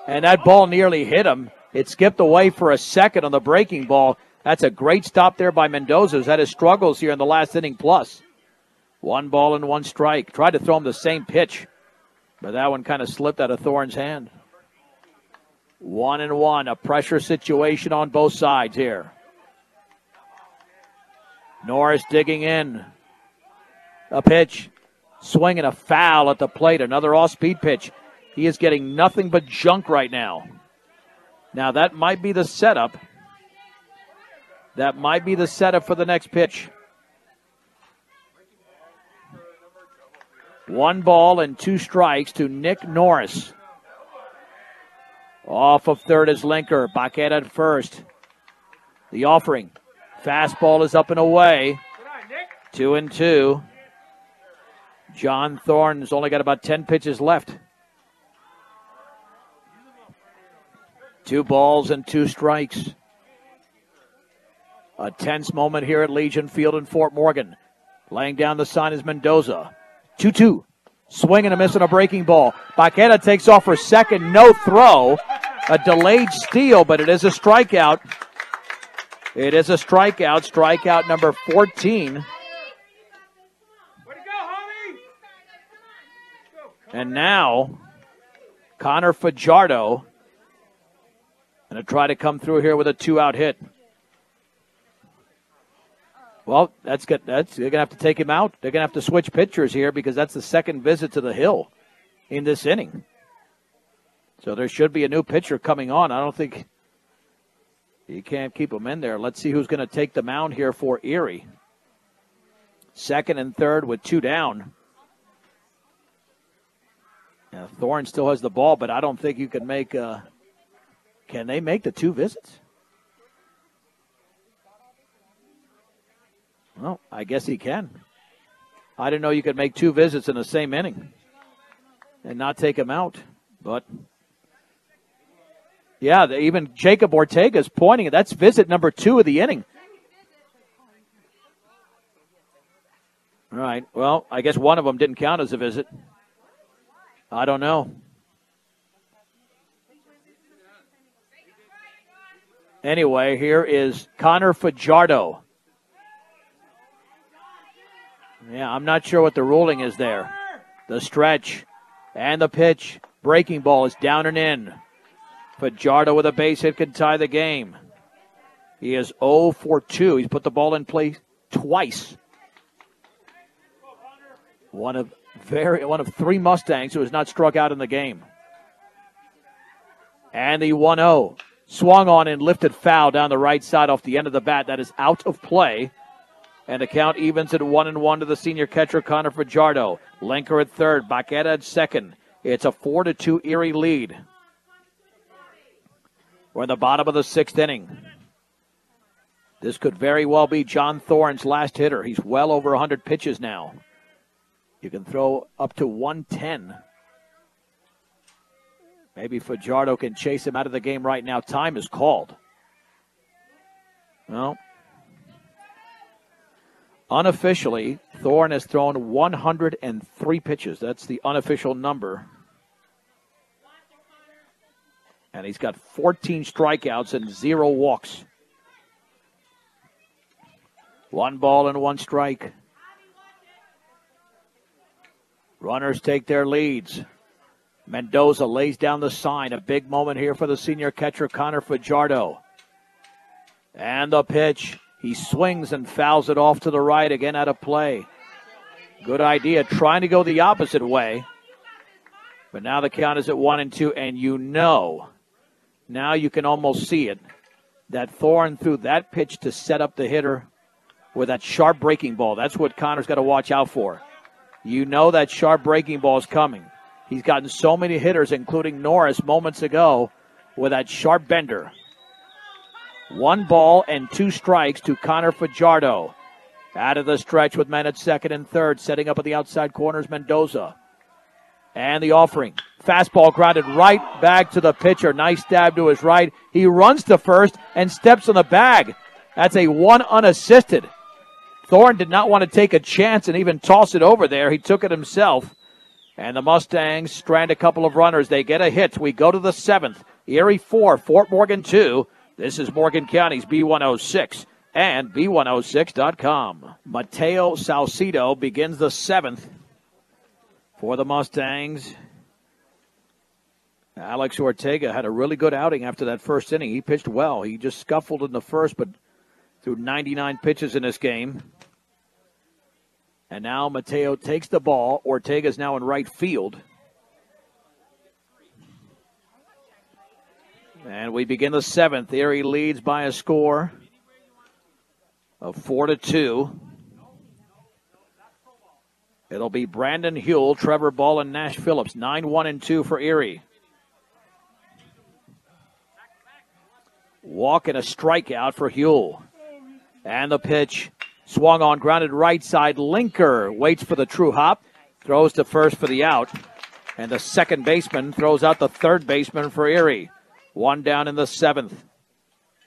And that ball nearly hit him. It skipped away for a second on the breaking ball. That's a great stop there by Mendoza, who's had his struggles here in the last inning plus. 1 ball and 1 strike. Tried to throw him the same pitch, but that one kind of slipped out of Thorne's hand. 1-1, a pressure situation on both sides here. Norris digging in. A pitch. Swinging a foul at the plate. Another off-speed pitch. He is getting nothing but junk right now. Now that might be the setup. That might be the setup for the next pitch. 1 ball and 2 strikes to Nick Norris. Off of third is Linker. Baqueta at first. The offering. Fastball is up and away. 2-2. John Thorne's only got about 10 pitches left. 2 balls and 2 strikes. A tense moment here at Legion Field in Fort Morgan. Laying down the sign is Mendoza. 2-2. Swing and a miss on a breaking ball. Baqueta takes off for second. No throw. A delayed steal, but it is a strikeout. It is a strikeout. Strikeout number 14. And now, Connor Fajardo going to try to come through here with a 2-out hit. Well, that's good. They're going to have to take him out. They're going to have to switch pitchers here because that's the second visit to the hill in this inning. So there should be a new pitcher coming on. I don't think you can't keep him in there. Let's see who's going to take the mound here for Erie. Second and third with 2 down. Now, Thorne still has the ball, but I don't think you can make can they make the 2 visits? Well, I guess he can. I didn't know you could make 2 visits in the same inning. and not take him out. But, yeah, even Jacob Ortega is pointing. That's visit number 2 of the inning. All right, well, I guess one of them didn't count as a visit. I don't know. Anyway, here is Connor Fajardo. Yeah, I'm not sure what the ruling is there. The stretch and the pitch. Breaking ball is down and in. Fajardo with a base hit can tie the game. He is 0 for 2. He's put the ball in play twice. One of 3 Mustangs who has not struck out in the game. And the 1-0. Swung on and lifted foul down the right side off the end of the bat. That is out of play. And the count evens at 1-1 to the senior catcher, Connor Fajardo. Lenker at third. Baqueta at second. It's a 4-2 Erie lead. We're in the bottom of the 6th inning. This could very well be John Thorne's last hitter. He's well over 100 pitches now. You can throw up to 110. Maybe Fajardo can chase him out of the game right now. Time is called. Well, unofficially, Thorne has thrown 103 pitches. That's the unofficial number. And he's got 14 strikeouts and 0 walks. 1 ball and 1 strike. Runners take their leads. Mendoza lays down the sign. A big moment here for the senior catcher, Connor Fajardo. And the pitch. He swings and fouls it off to the right, again out of play. Good idea, trying to go the opposite way. But now the count is at 1-2, and you know, now you can almost see it, that Thorne threw that pitch to set up the hitter with that sharp breaking ball. That's what Connor's got to watch out for. You know that sharp breaking ball is coming. He's gotten so many hitters, including Norris moments ago, with that sharp bender. 1 ball and 2 strikes to Connor Fajardo. Out of the stretch with men at second and third. Setting up at the outside corners, Mendoza. And the offering. Fastball grounded right back to the pitcher. Nice stab to his right. He runs to first and steps on the bag. That's a 1 unassisted. Thorne did not want to take a chance and even toss it over there. He took it himself. And the Mustangs strand a couple of runners. They get a hit. We go to the 7th. Erie 4, Fort Morgan 2. This is Morgan County's B106 and B106.com. Mateo Salcido begins the 7th for the Mustangs. Alex Ortega had a really good outing after that first inning. He pitched well. He just scuffled in the first, but threw 99 pitches in this game. And now Mateo takes the ball. Ortega's now in right field. And we begin the 7th. Erie leads by a score of 4-2. It'll be Brandon Huell, Trevor Ball, and Nash Phillips. 9-1-2 for Erie. Walk and a strikeout for Huell. And the pitch. Swung on, grounded right side. Linker waits for the true hop. Throws to first for the out. And the second baseman throws out the third baseman for Erie. 1 down in the 7th.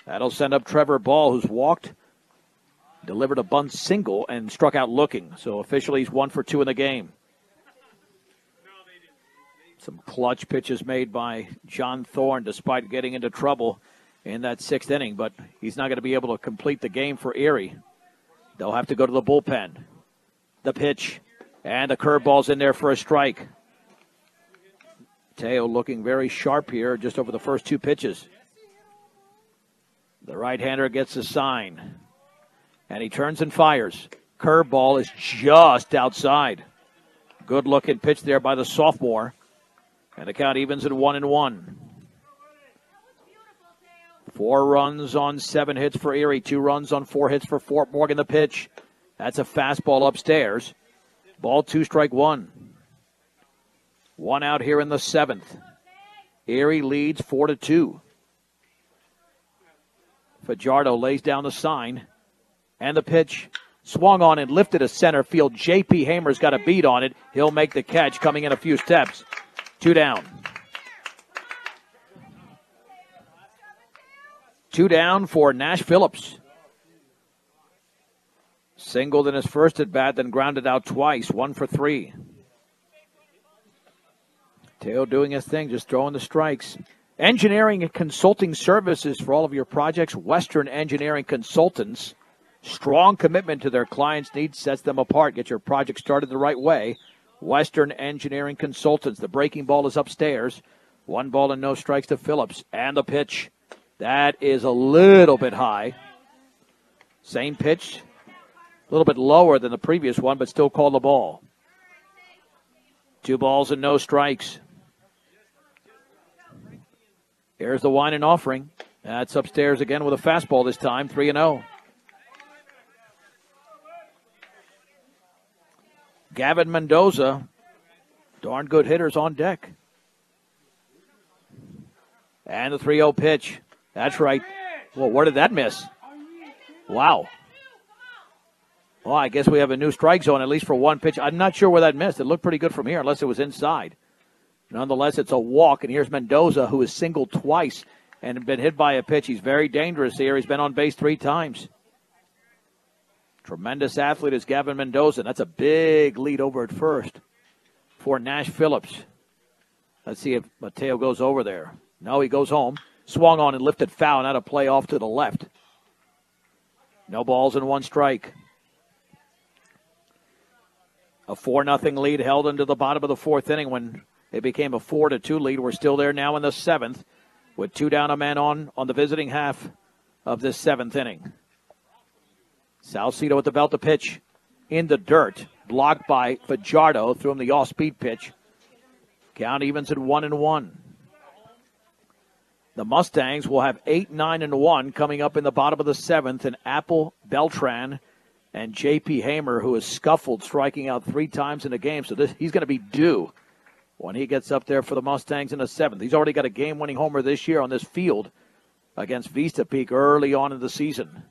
That'll send up Trevor Ball, who's walked, delivered a bunt single, and struck out looking. So officially he's 1 for 2 in the game. Some clutch pitches made by John Thorne despite getting into trouble in that 6th inning. But he's not going to be able to complete the game for Erie. They'll have to go to the bullpen. The pitch. And the curveball's in there for a strike. Teo looking very sharp here just over the first 2 pitches. The right-hander gets a sign. And he turns and fires. Curveball is just outside. Good-looking pitch there by the sophomore. And the count evens at 1-1. 4 runs on 7 hits for Erie. 2 runs on 4 hits for Fort Morgan. The pitch. That's a fastball upstairs. Ball 2, strike 1. 1 out here in the 7th. Erie leads 4-2. Fajardo lays down the sign. And the pitch. Swung on and lifted to center field. J.P. Hamer's got a beat on it. He'll make the catch coming in a few steps. Two down. Two down for Nash Phillips. Singled in his first at bat, then grounded out twice. 1 for 3. Teo doing his thing, just throwing the strikes. Engineering and consulting services for all of your projects. Western Engineering Consultants. Strong commitment to their clients' needs sets them apart. Get your project started the right way. Western Engineering Consultants. The breaking ball is upstairs. 1 ball and no strikes to Phillips. And the pitch. That is a little bit high. Same pitch. A little bit lower than the previous one, but still called the ball. 2 balls and no strikes. Here's the wine and offering. That's upstairs again with a fastball this time, 3-0. Gavin Mendoza, darn good hitters on deck. And the 3-0 pitch. That's right. Well, where did that miss? Wow. Well, I guess we have a new strike zone, at least for one pitch. I'm not sure where that missed. It looked pretty good from here, unless it was inside. Nonetheless, it's a walk, and here's Mendoza, who has singled twice and been hit by a pitch. He's very dangerous here. He's been on base 3 times. Tremendous athlete is Gavin Mendoza. That's a big lead over at first for Nash Phillips. Let's see if Mateo goes over there. No, he goes home. Swung on and lifted foul, not a play off to the left. No balls and 1 strike. A 4-0 lead held into the bottom of the 4th inning when it became a 4-2 lead. We're still there now in the 7th with 2 down, a man on the visiting half of this 7th inning. Salcedo at the belt to pitch in the dirt. Blocked by Fajardo. Threw him the off-speed pitch. Count evens at 1-1. The Mustangs will have 8, 9, and 1 coming up in the bottom of the 7th. And Apple, Beltran, and J.P. Hamer, who has scuffled, striking out 3 times in a game. So he's going to be due when he gets up there for the Mustangs in the 7th. He's already got a game-winning homer this year on this field against Vista Peak early on in the season.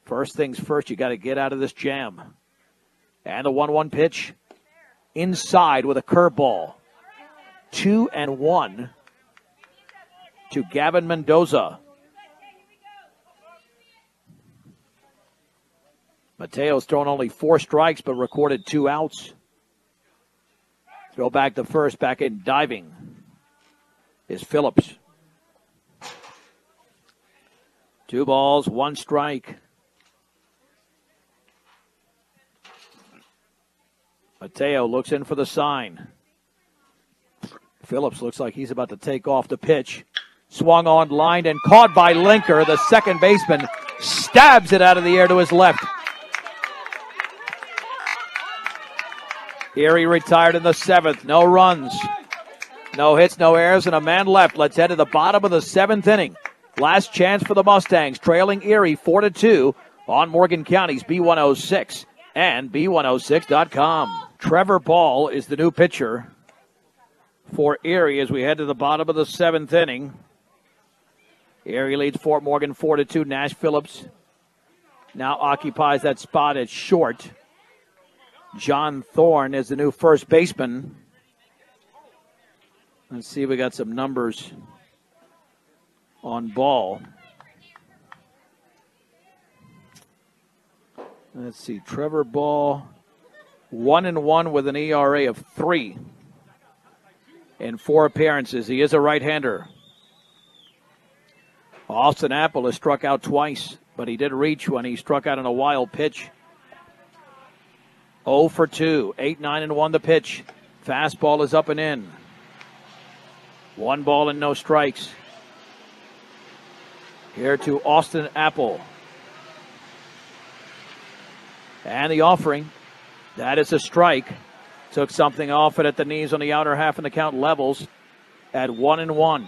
First things first, you got to get out of this jam. And the 1-1 pitch inside with a curveball. 2-1 to Gavin Mendoza. Mateo's thrown only 4 strikes but recorded 2 outs. Throw back to first, back in diving is Phillips. 2 balls, 1 strike. Mateo looks in for the sign. Phillips looks like he's about to take off the pitch. Swung on, lined, and caught by Linker. The second baseman stabs it out of the air to his left. Erie retired in the 7th. No runs. No hits, no errors, and a man left. Let's head to the bottom of the 7th inning. Last chance for the Mustangs, trailing Erie 4-2 on Morgan County's B106 and B106.com. Trevor Ball is the new pitcher for Erie as we head to the bottom of the 7th inning. Erie leads Fort Morgan 4-2. Nash Phillips now occupies that spot at short. John Thorne is the new first baseman. Let's see, we got some numbers on Ball. Let's see, Trevor Ball, 1-1 with an ERA of 3 in 4 appearances. He is a right-hander. Austin Apple has struck out twice, but he did reach when he struck out on a wild pitch. 0 for 2, 8, 9, and 1 the pitch. Fastball is up and in. 1 ball and no strikes. Here to Austin Apple. And the offering. That is a strike. Took something off it at the knees on the outer half, and the count levels at 1-1.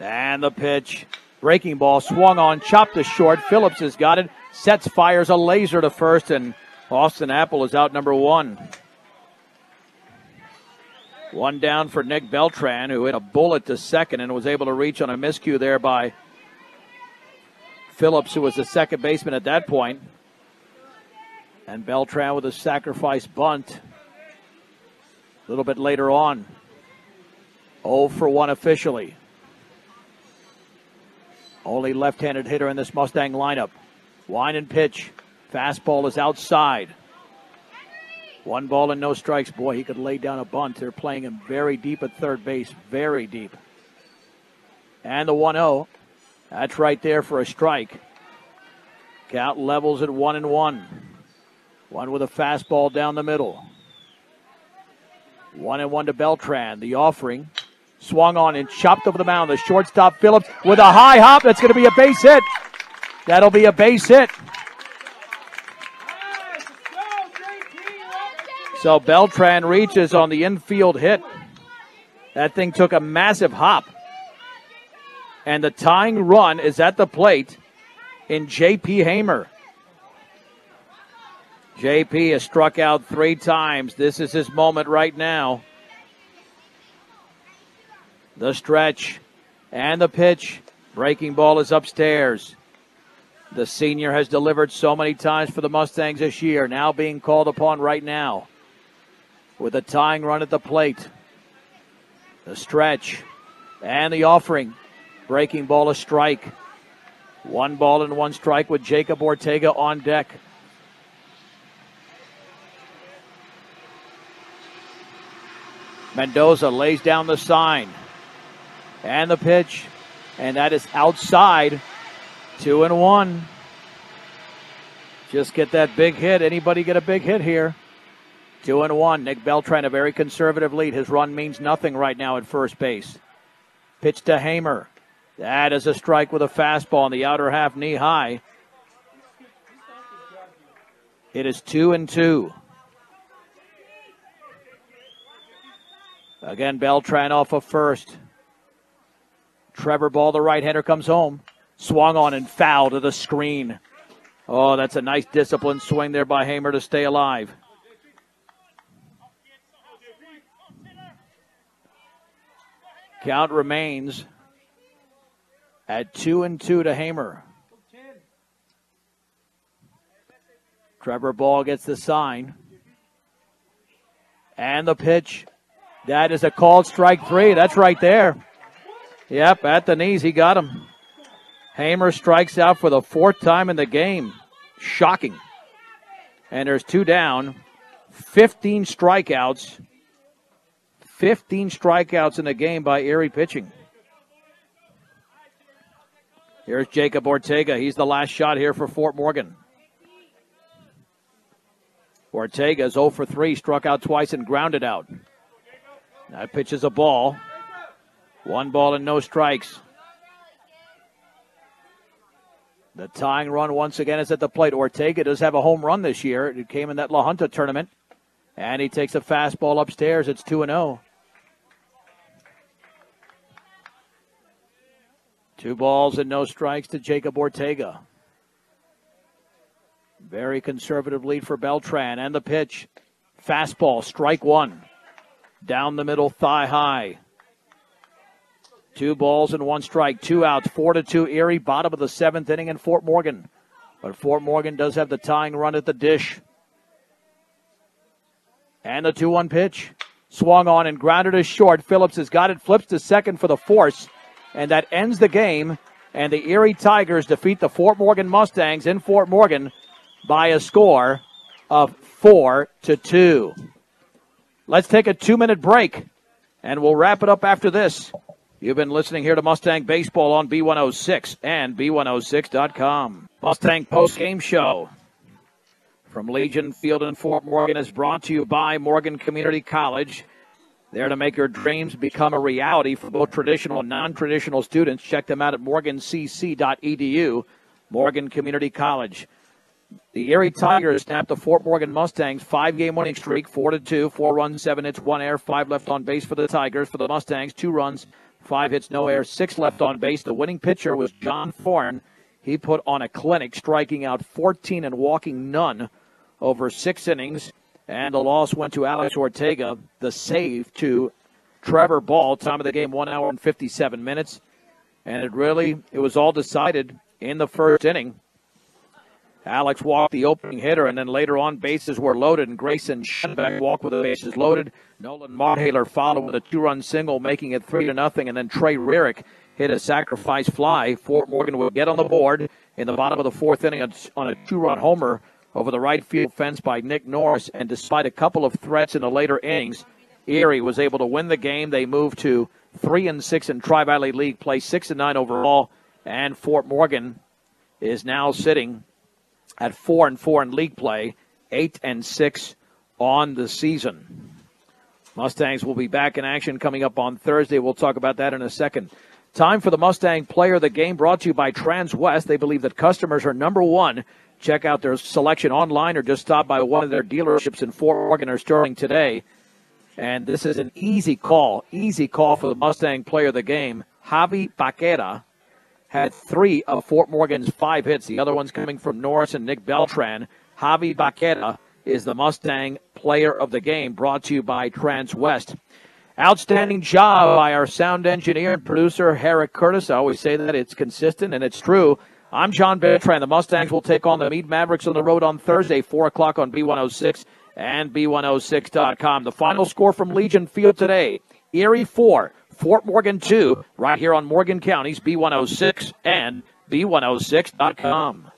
And the pitch. Breaking ball swung on, chopped to short. Phillips has got it. Sets, fires a laser to first, and Austin Apple is out number 1. 1 down for Nick Beltran, who hit a bullet to second and was able to reach on a miscue there by Phillips, who was the second baseman at that point. And Beltran with a sacrifice bunt little bit later on. 0 for 1 officially. Only left-handed hitter in this Mustang lineup. Wind and pitch. Fastball is outside. 1 ball and no strikes. Boy, he could lay down a bunt. They're playing him very deep at third base. Very deep. And the 1-0. That's right there for a strike. Count levels at 1-1. One with a fastball down the middle. 1-1 to Beltran. The offering. Swung on and chopped over the mound. The shortstop Phillips with a high hop. That's going to be a base hit. That'll be a base hit. So Beltran reaches on the infield hit. That thing took a massive hop. And the tying run is at the plate in J.P. Hamer. J.P. has struck out 3 times. This is his moment right now. The stretch and the pitch. Breaking ball is upstairs. The senior has delivered so many times for the Mustangs this year. Now being called upon right now. With a tying run at the plate. The stretch and the offering. Breaking ball a strike. 1 ball and 1 strike with Jacob Ortega on deck. Mendoza lays down the sign. And the pitch. And that is outside. 2-1. Just get that big hit. Anybody get a big hit here? 2-1. Nick Beltran, a very conservative lead. His run means nothing right now at first base. Pitch to Hamer. That is a strike with a fastball on the outer half, knee high. It is 2-2. Again, Beltran off of first. Trevor Ball, the right-hander, comes home. Swung on and foul to the screen. Oh, that's a nice disciplined swing there by Hamer to stay alive. Count remains at 2-2 to Hamer. Trevor Ball gets the sign. And the pitch. That is a called strike 3. That's right there. Yep, at the knees, he got him. Hamer strikes out for the 4th time in the game. Shocking. And there's 2 down. 15 strikeouts. 15 strikeouts in the game by Erie pitching. Here's Jacob Ortega. He's the last shot here for Fort Morgan. Ortega is 0 for 3, struck out twice and grounded out. That pitch is a ball. 1 ball and no strikes. The tying run once again is at the plate. Ortega does have a home run this year. It came in that La Junta tournament. And he takes a fastball upstairs. It's 2-0. 2 balls and no strikes to Jacob Ortega. Very conservative lead for Beltran. And the pitch. Fastball, strike 1. Down the middle, thigh high. 2 balls and 1 strike. 2 outs, 4-2 Erie. Bottom of the 7th inning in Fort Morgan. But Fort Morgan does have the tying run at the dish. And the 2-1 pitch. Swung on and grounded as short. Phillips has got it. Flips to second for the force. And that ends the game. And the Erie Tigers defeat the Fort Morgan Mustangs in Fort Morgan by a score of 4-2. Let's take a 2-minute break. And we'll wrap it up after this. You've been listening here to Mustang Baseball on B106 and B106.com. Mustang Post-Game Show from Legion Field in Fort Morgan is brought to you by Morgan Community College. There to make your dreams become a reality for both traditional and non-traditional students. Check them out at morgancc.edu. Morgan Community College. The Erie Tigers snapped the Fort Morgan Mustangs 5-game winning streak, 4-2, 4 runs, 7 hits, 1 error, 5 left on base for the Tigers. For the Mustangs, 2 runs, 5 hits, no error, 6 left on base. The winning pitcher was John Thorne. He put on a clinic, striking out 14 and walking none over 6 innings. And the loss went to Alex Ortega. The save to Trevor Ball. Time of the game, 1 hour and 57 minutes. And it was all decided in the first inning. Alex walked the opening hitter, and then later on, bases were loaded, and Grayson Schenbeck walked with the bases loaded. Nolan Marhaler followed with a 2-run single, making it 3-0, and then Trey Rarick hit a sacrifice fly. Fort Morgan would get on the board in the bottom of the fourth inning on a 2-run homer over the right field fence by Nick Norris, and despite a couple of threats in the later innings, Erie was able to win the game. They moved to 3-6 in Tri-Valley League play, 6-9 overall, and Fort Morgan is now sitting at 4-4 in league play, 8-6 on the season. Mustangs will be back in action coming up on Thursday. We'll talk about that in a second. Time for the Mustang Player of the Game, brought to you by Transwest. They believe that customers are number one. Check out their selection online or just stop by one of their dealerships in Fort Morgan or Sterling today. And this is an easy call for the Mustang Player of the Game. Javi Paqueta had 3 of Fort Morgan's 5 hits. The other one's coming from Norris and Nick Beltran. Javi Paqueta is the Mustang Player of the Game, brought to you by Transwest. Outstanding job by our sound engineer and producer, Herrick Curtis. I always say that. It's consistent, and it's true. I'm John Beltran. The Mustangs will take on the Meade Mavericks on the road on Thursday, 4 o'clock on B106 and B106.com. The final score from Legion Field today, Erie 4, Fort Morgan 2, right here on Morgan County's B106 and B106.com.